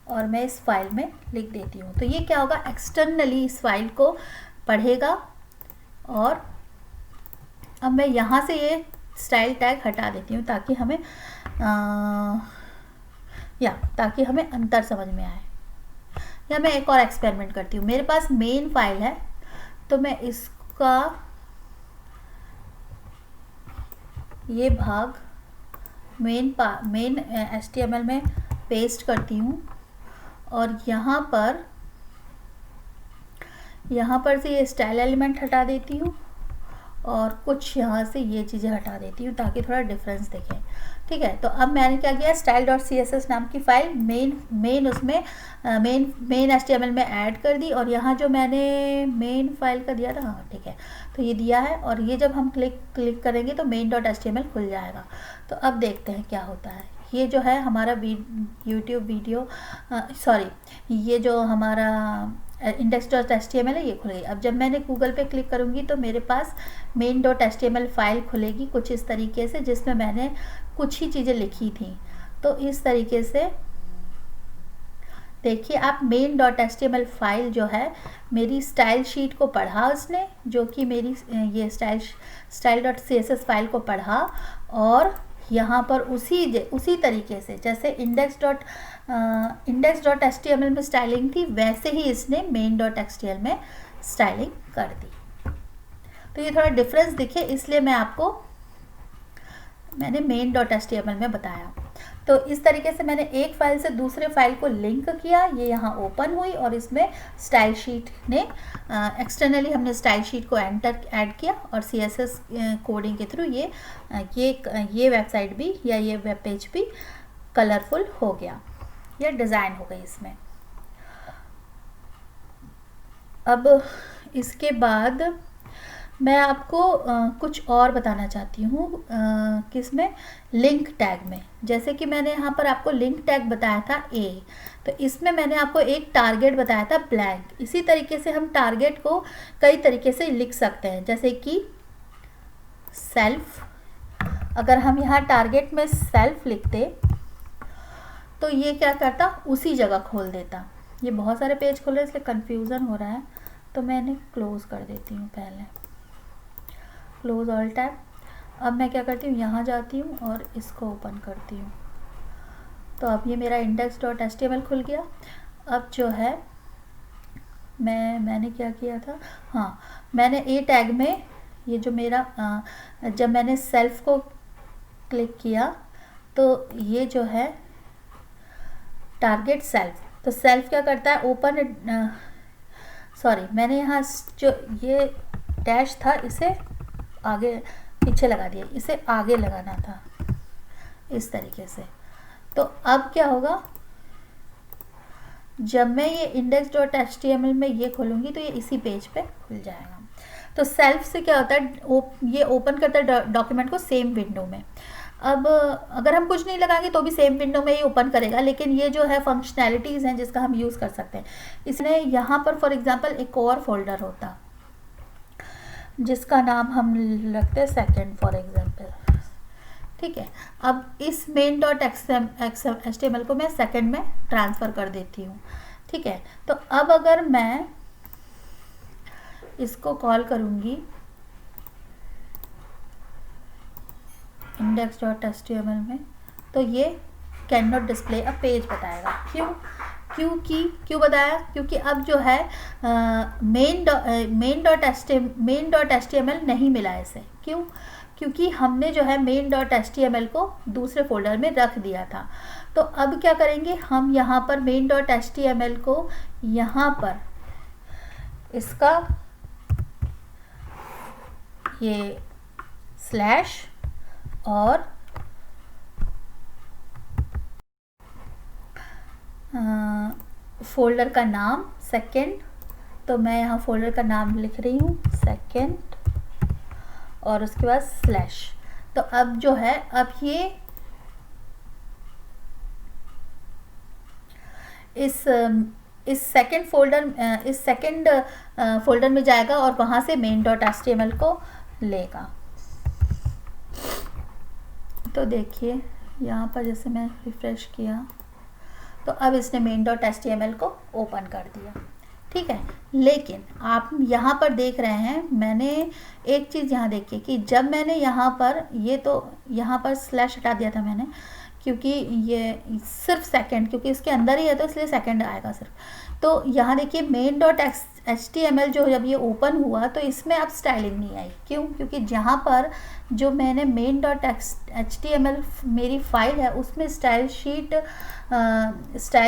और मैं इस फाइल में लिख देती हूँ। तो ये क्या होगा, एक्सटर्नली इस फाइल को पढ़ेगा। और अब मैं यहाँ से ये स्टाइल टैग हटा देती हूँ ताकि हमें ताकि हमें अंतर समझ में आए। या मैं एक और एक्सपेरिमेंट करती हूँ। मेरे पास मेन फाइल है, तो मैं इसका ये भाग मेन HTML में पेस्ट करती हूँ और यहाँ पर से ये स्टाइल एलिमेंट हटा देती हूँ और कुछ यहाँ से ये चीज़ें हटा देती हूँ ताकि थोड़ा डिफरेंस दिखे। ठीक है, तो अब मैंने क्या किया, style.css नाम की फाइल मेन उसमें मेन HTML में ऐड कर दी, और यहाँ जो मैंने मेन फाइल का दिया था, हाँ ठीक है, तो ये दिया है। और ये जब हम क्लिक करेंगे तो main.html खुल जाएगा। तो अब देखते हैं क्या होता है। ये जो है हमारा यूट्यूब वीडियो ये जो हमारा index.html है, ये खुल गई। अब जब मैंने गूगल पे क्लिक करूँगी तो मेरे पास main.html फाइल खुलेगी कुछ इस तरीके से, जिसमें मैंने कुछ ही चीज़ें लिखी थी। तो इस तरीके से देखिए आप, main.html फाइल जो है मेरी स्टाइल शीट को पढ़ा उसने, जो कि मेरी ये style.css फाइल को पढ़ा, और यहाँ पर उसी तरीके से जैसे index.html में स्टाइलिंग थी, वैसे ही इसने main.html में स्टाइलिंग कर दी। तो ये थोड़ा डिफरेंस दिखे, इसलिए मैंने main.html में बताया। तो इस तरीके से मैंने एक फाइल से दूसरे फाइल को लिंक किया, ये यहाँ ओपन हुई और इसमें स्टाइल शीट ने एक्सटर्नली हमने स्टाइल शीट को ऐड किया, और CSS कोडिंग के थ्रू ये वेबसाइट भी या ये वेब पेज भी कलरफुल हो गया, या डिज़ाइन हो गई इसमें। अब इसके बाद मैं आपको कुछ और बताना चाहती हूँ, किसमें, लिंक टैग में। जैसे कि मैंने यहाँ पर आपको लिंक टैग बताया था A, तो इसमें मैंने आपको एक टारगेट बताया था ब्लैंक। इसी तरीके से हम टारगेट को कई तरीके से लिख सकते हैं, जैसे कि सेल्फ। अगर हम यहाँ टारगेट में सेल्फ लिखते तो ये क्या करता, उसी जगह खोल देता। ये बहुत सारे पेज खोल रहे हैं इसलिए कन्फ्यूज़न हो रहा है, तो मैं इन्हें क्लोज़ कर देती हूँ पहले, क्लोज ऑल टैब। अब मैं क्या करती हूँ, यहाँ जाती हूँ और इसको ओपन करती हूँ। तो अब ये मेरा index.html खुल गया। अब जो है मैंने क्या किया था, हाँ, मैंने A टैग में ये जो मेरा जब मैंने सेल्फ को क्लिक किया तो ये जो है टारगेट सेल्फ, तो सेल्फ क्या करता है, ओपन मैंने यहाँ जो ये डैश था इसे आगे पीछे लगा दिया, इसे आगे लगाना था इस तरीके से। तो अब क्या होगा, जब मैं ये index.html में ये खोलूँगी तो ये इसी पेज पे खुल जाएगा। तो सेल्फ से क्या होता है, ये ओपन करता है डॉक्यूमेंट को सेम विंडो में। अब अगर हम कुछ नहीं लगाएंगे तो भी सेम विंडो में ही ओपन करेगा, लेकिन ये जो है फंक्शनैलिटीज़ हैं जिसका हम यूज़ कर सकते हैं। इसलिए यहाँ पर फॉर एग्जांपल एक और फोल्डर होता जिसका नाम हम रखते हैं सेकंड फॉर एग्जांपल। ठीक है, अब इस main.html को मैं सेकंड में ट्रांसफ़र कर देती हूँ। ठीक है, तो अब अगर मैं इसको कॉल करूँगी index.html में, तो ये can not display a page बताएगा। क्यों बताया? क्योंकि अब जो है main.html नहीं मिला इसे। क्यों? क्योंकि हमने जो है main.html को दूसरे फोल्डर में रख दिया था। तो अब क्या करेंगे हम, यहाँ पर main.html को यहाँ पर इसका ये स्लैश और फोल्डर का नाम सेकेंड, तो मैं यहाँ फोल्डर का नाम लिख रही हूँ सेकेंड और उसके बाद स्लैश। तो अब जो है अब ये इस सेकेंड फोल्डर में जाएगा और वहाँ से main.html को लेगा। तो देखिए यहाँ पर जैसे मैं रिफ्रेश किया तो अब इसने main.html को ओपन कर दिया। ठीक है, लेकिन आप यहाँ पर देख रहे हैं, मैंने एक चीज़ यहाँ देखिए कि जब मैंने यहाँ पर यहाँ पर स्लैश हटा दिया था मैंने, क्योंकि ये सिर्फ सेकंड, क्योंकि इसके अंदर ही है तो इसलिए सेकंड आएगा सिर्फ। तो यहाँ देखिए main.html जो जब ये ओपन हुआ तो इसमें अब स्टाइलिंग नहीं आई। क्यों? क्योंकि जहाँ पर जो मैंने main.html मेरी फाइल है उसमें स्टाइल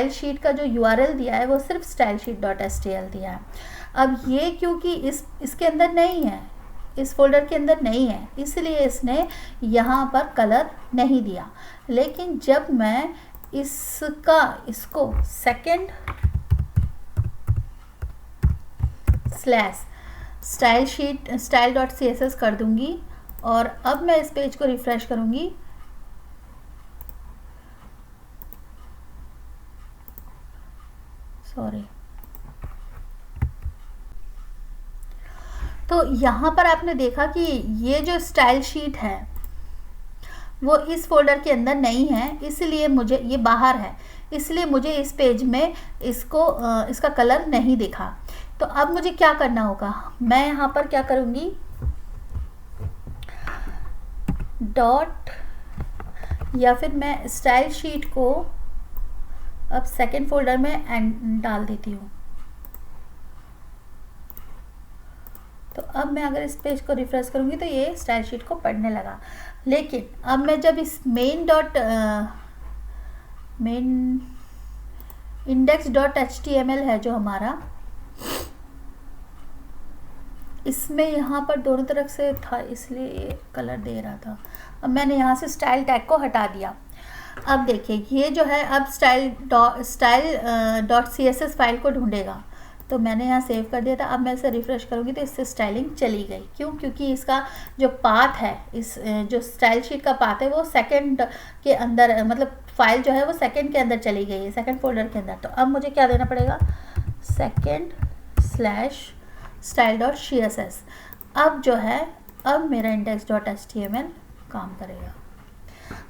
शीट का जो URL दिया है वो सिर्फ stylesheet.html दिया है। अब ये क्योंकि इसके अंदर नहीं है, इस फोल्डर के अंदर नहीं है, इसलिए इसने यहाँ पर कलर नहीं दिया। लेकिन जब मैं इसको सेकेंड स्लैश style.css कर दूंगी और अब मैं इस पेज को रिफ्रेश करूंगी, सॉरी, तो यहाँ पर आपने देखा कि ये जो स्टाइल शीट है वो इस फोल्डर के अंदर नहीं है, इसलिए मुझे ये बाहर है, इसलिए मुझे इस पेज में इसका कलर नहीं दिखा। तो अब मुझे क्या करना होगा, मैं यहाँ पर क्या करूँगी, डॉट या फिर मैं स्टाइल शीट को अब सेकेंड फोल्डर में डाल देती हूँ। तो अब मैं अगर इस पेज को रिफ्रेश करूँगी तो ये स्टाइल शीट को पढ़ने लगा। लेकिन अब मैं जब इस मेन index.html है जो हमारा, इसमें यहाँ पर दोनों तरफ से था इसलिए कलर दे रहा था। अब मैंने यहाँ से स्टाइल टैग को हटा दिया। अब देखिए ये जो है अब style.css फाइल को ढूंढेगा, तो मैंने यहाँ सेव कर दिया था। अब मैं इसे रिफ्रेश करूँगी तो इससे स्टाइलिंग चली गई। क्यों? क्योंकि इसका जो पाथ है, इस जो स्टाइल शीट का पाथ है वो सेकंड के अंदर, मतलब फाइल जो है वो सेकंड के अंदर चली गई है, सेकंड फोल्डर के अंदर। तो अब मुझे क्या देना पड़ेगा, सेकंड स्लैश style.css। अब जो है अब मेरा index.html काम करेगा।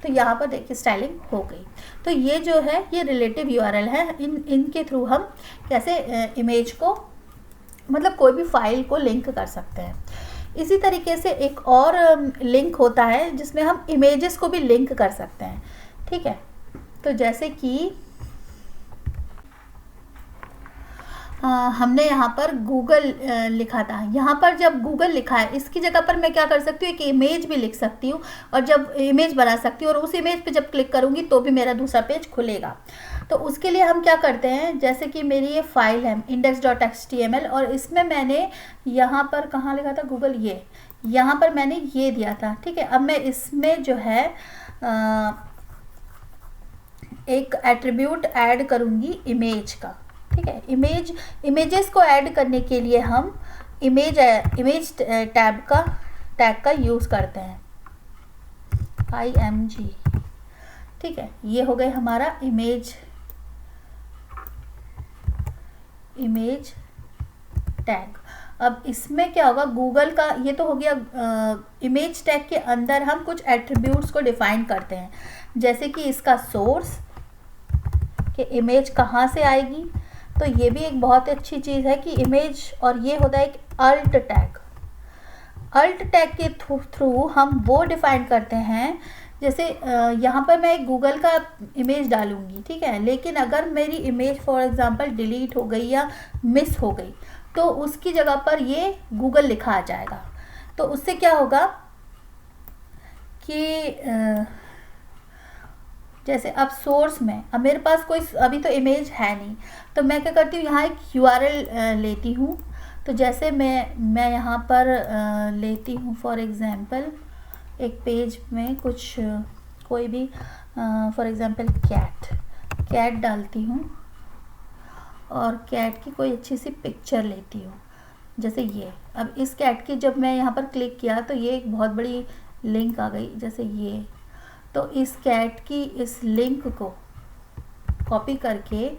तो यहाँ पर देखिए स्टाइलिंग हो गई। तो ये जो है ये रिलेटिव URL है, इनके थ्रू हम कैसे इमेज को, मतलब कोई भी फाइल को लिंक कर सकते हैं। इसी तरीके से एक और लिंक होता है जिसमें हम इमेजेस को भी लिंक कर सकते हैं। ठीक है, तो जैसे कि हमने यहाँ पर गूगल लिखा था, यहाँ पर जब गूगल लिखा है इसकी जगह पर मैं क्या कर सकती हूँ, एक इमेज भी लिख सकती हूँ और जब इमेज बना सकती हूँ और उस इमेज पे जब क्लिक करूँगी तो भी मेरा दूसरा पेज खुलेगा। तो उसके लिए हम क्या करते हैं, जैसे कि मेरी ये फाइल है index.html और इसमें मैंने यहाँ पर कहाँ लिखा था गूगल, ये यहाँ पर मैंने ये दिया था। ठीक है, अब मैं इसमें जो है एक एट्रीब्यूट ऐड करूँगी इमेज का। ठीक है, इमेजेस को ऐड करने के लिए हम इमेज टैग का यूज़ करते हैं, img। ठीक है, ये हो गए हमारा इमेज टैग। अब इसमें क्या होगा, गूगल का ये तो हो गया। इमेज टैग के अंदर हम कुछ एट्रीब्यूट्स को डिफाइन करते हैं, जैसे कि इसका सोर्स, कि इमेज कहाँ से आएगी। तो ये भी एक बहुत अच्छी चीज़ है कि इमेज, और ये होता है एक अल्ट टैग। अल्ट टैग के थ्रू हम वो डिफाइन करते हैं, जैसे यहाँ पर मैं एक गूगल का इमेज डालूंगी, ठीक है, लेकिन अगर मेरी इमेज फॉर एग्जांपल डिलीट हो गई या मिस हो गई तो उसकी जगह पर ये गूगल लिखा आ जाएगा। तो उससे क्या होगा कि जैसे अब सोर्स में, अब मेरे पास कोई अभी तो इमेज है नहीं, तो मैं क्या करती हूँ, यहाँ एक URL लेती हूँ। तो जैसे मैं यहाँ पर लेती हूँ फॉर एग्जांपल एक पेज में कुछ कोई भी फॉर एग्जांपल कैट डालती हूँ और कैट की कोई अच्छी सी पिक्चर लेती हूँ, जैसे ये। अब इस कैट की जब मैं यहाँ पर क्लिक किया तो ये एक बहुत बड़ी लिंक आ गई, जैसे ये। तो इस कैट की इस लिंक को कॉपी करके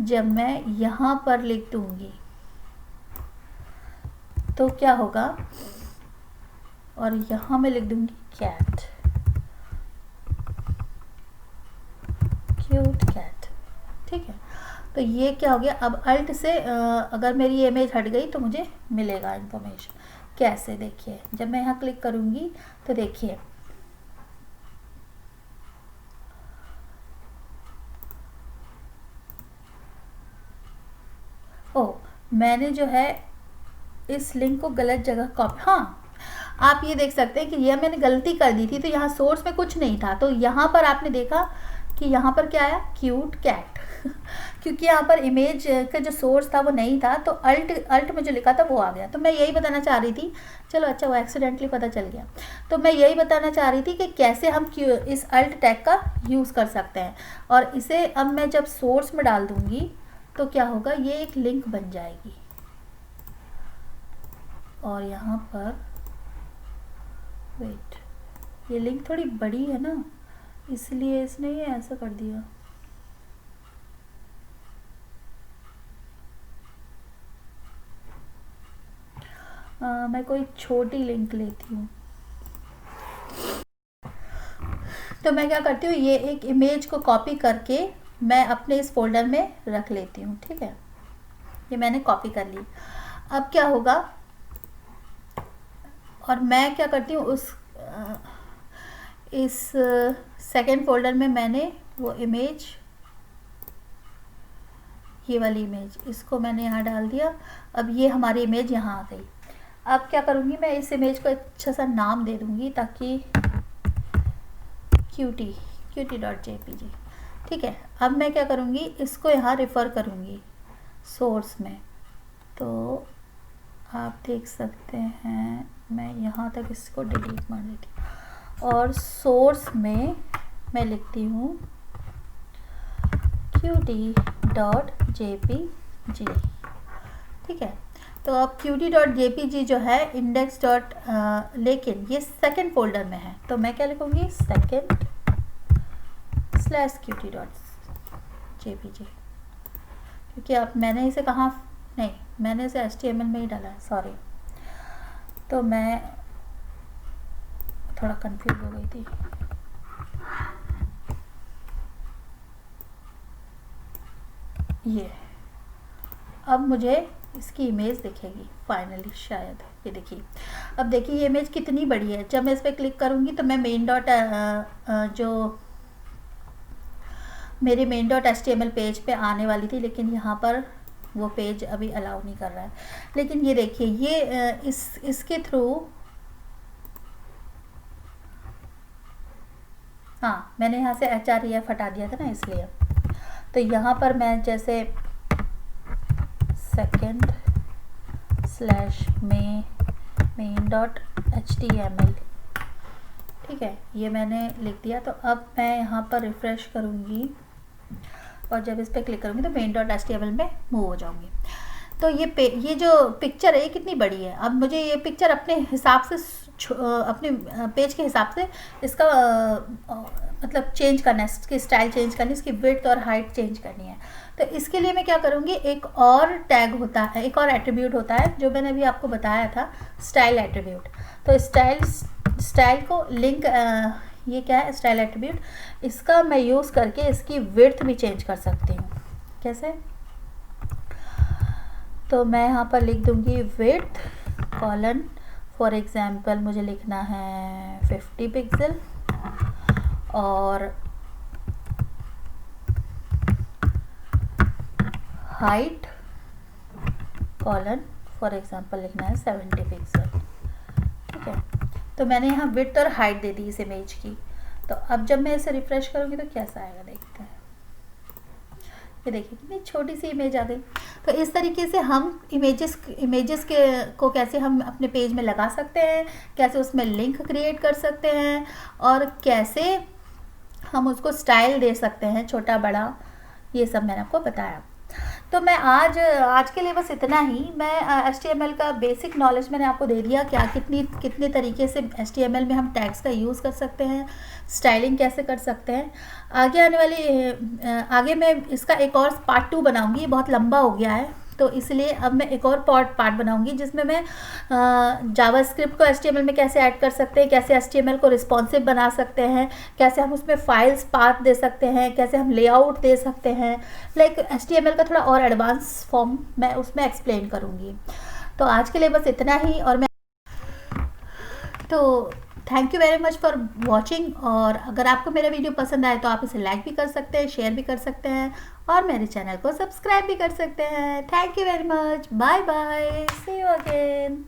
जब मैं यहाँ पर लिख दूँगी तो क्या होगा, और यहाँ मैं लिख दूँगी कैट, क्यूट कैट, ठीक है। तो ये क्या हो गया, अब अल्ट से अगर मेरी इमेज हट गई तो मुझे मिलेगा इन्फॉर्मेशन। कैसे, देखिए जब मैं यहाँ क्लिक करूँगी तो देखिए मैंने जो है इस लिंक को गलत जगह कॉपी, हाँ आप ये देख सकते हैं कि यह मैंने गलती कर दी थी। तो यहाँ सोर्स में कुछ नहीं था, तो यहाँ पर आपने देखा कि यहाँ पर क्या आया, क्यूट कैट क्योंकि यहाँ पर इमेज का जो सोर्स था वो नहीं था, तो अल्ट में जो लिखा था वो आ गया। तो मैं यही बताना चाह रही थी, चलो अच्छा वो एक्सीडेंटली पता चल गया। तो मैं यही बताना चाह रही थी कि कैसे हम इस अल्ट टैग का यूज़ कर सकते हैं। और इसे अब मैं जब सोर्स में डाल दूँगी तो क्या होगा, ये एक लिंक बन जाएगी। और यहाँ पर वेट, ये लिंक थोड़ी बड़ी है ना, इसलिए इसने ये ऐसा कर दिया। मैं कोई छोटी लिंक लेती हूँ। तो मैं क्या करती हूँ, ये एक इमेज को कॉपी करके मैं अपने इस फोल्डर में रख लेती हूँ, ठीक है। ये मैंने कॉपी कर ली। अब क्या होगा, और मैं क्या करती हूँ, इस सेकेंड फोल्डर में मैंने वो इमेज, ये वाली इमेज, इसको मैंने यहाँ डाल दिया। अब ये हमारी इमेज यहाँ आ गई। अब क्या करूँगी, मैं इस इमेज को अच्छा सा नाम दे दूँगी ताकि cutie.jpg, ठीक है। अब मैं क्या करूँगी, इसको यहाँ रेफ़र करूँगी सोर्स में। तो आप देख सकते हैं मैं यहाँ तक इसको डिलीट मार देती हूँ और सोर्स में मैं लिखती हूँ cutie.jpg, ठीक है। तो अब cutie.jpg जो है इंडेक्स डॉट, लेकिन ये सेकंड फोल्डर में है, तो मैं क्या लिखूँगी, second/cutie.jpg, क्योंकि अब मैंने इसे कहाँ, नहीं मैंने इसे HTML में ही डाला है, सॉरी। तो मैं थोड़ा कंफ्यूज हो गई थी। ये अब मुझे इसकी इमेज दिखेगी फाइनली, शायद ये देखिए। अब देखिए ये इमेज कितनी बड़ी है। जब मैं इस पर क्लिक करूँगी तो मैं मेन डॉट जो मेरे मेन डॉट HTML पेज पे आने वाली थी, लेकिन यहाँ पर वो पेज अभी अलाउ नहीं कर रहा है। लेकिन ये देखिए, ये इसके थ्रू, हाँ मैंने यहाँ से href हटा दिया था ना, इसलिए। तो यहाँ पर मैं जैसे second/main.html, ठीक है, ये मैंने लिख दिया। तो अब मैं यहाँ पर रिफ़्रेश करूँगी और जब इस पर क्लिक करूँगी तो main.html में मूव हो जाऊँगी। तो ये जो पिक्चर है ये कितनी बड़ी है। अब मुझे ये पिक्चर अपने हिसाब से, अपने पेज के हिसाब से इसका मतलब चेंज करना है, इसकी स्टाइल चेंज करनी है, इसकी विड्थ और हाइट चेंज करनी है। तो इसके लिए मैं क्या करूँगी, एक और टैग होता है, एक और एट्रीब्यूट होता है जो मैंने अभी आपको बताया था, स्टाइल एट्रीब्यूट। तो स्टाइल को लिंक, ये क्या है, स्टाइल एट्रीब्यूट, इसका मैं यूज़ करके इसकी विड्थ भी चेंज कर सकती हूँ। कैसे, तो मैं यहाँ पर लिख दूँगी विड्थ फॉर एग्जांपल मुझे लिखना है 50 पिक्सल और हाइट कॉलन फॉर एग्जांपल लिखना है 70 पिक्सल। ठीक है, तो मैंने यहाँ विड्थ और हाइट दे दी इस इमेज की। तो अब जब मैं इसे रिफ्रेश करूँगी तो कैसा आएगा देखते हैं। ये देखिए कितनी छोटी सी इमेज आ गई। तो इस तरीके से हम इमेजेस के को कैसे हम अपने पेज में लगा सकते हैं, कैसे उसमें लिंक क्रिएट कर सकते हैं और कैसे हम उसको स्टाइल दे सकते हैं, छोटा बड़ा, ये सब मैंने आपको बताया। तो मैं आज के लिए बस इतना ही। मैं HTML का बेसिक नॉलेज मैंने आपको दे दिया, क्या कितने तरीके से HTML में हम टैग्स का यूज़ कर सकते हैं, स्टाइलिंग कैसे कर सकते हैं। आगे मैं इसका एक और पार्ट 2 बनाऊंगी, बहुत लंबा हो गया है, तो इसलिए अब मैं एक और पार्ट बनाऊंगी जिसमें मैं जावास्क्रिप्ट को HTML में कैसे ऐड कर सकते हैं, कैसे HTML को रिस्पॉन्सिव बना सकते हैं, कैसे हम उसमें फाइल्स पाथ दे सकते हैं, कैसे हम लेआउट दे सकते हैं, लाइक HTML का थोड़ा और एडवांस फॉर्म मैं उसमें एक्सप्लेन करूँगी। तो आज के लिए बस इतना ही। और मैं तो thank you very much for watching. और अगर आपको मेरा वीडियो पसंद आए तो आप इसे लाइक भी कर सकते हैं, शेयर भी कर सकते हैं और मेरे चैनल को सब्सक्राइब भी कर सकते हैं। Thank you very much, bye bye, see you again.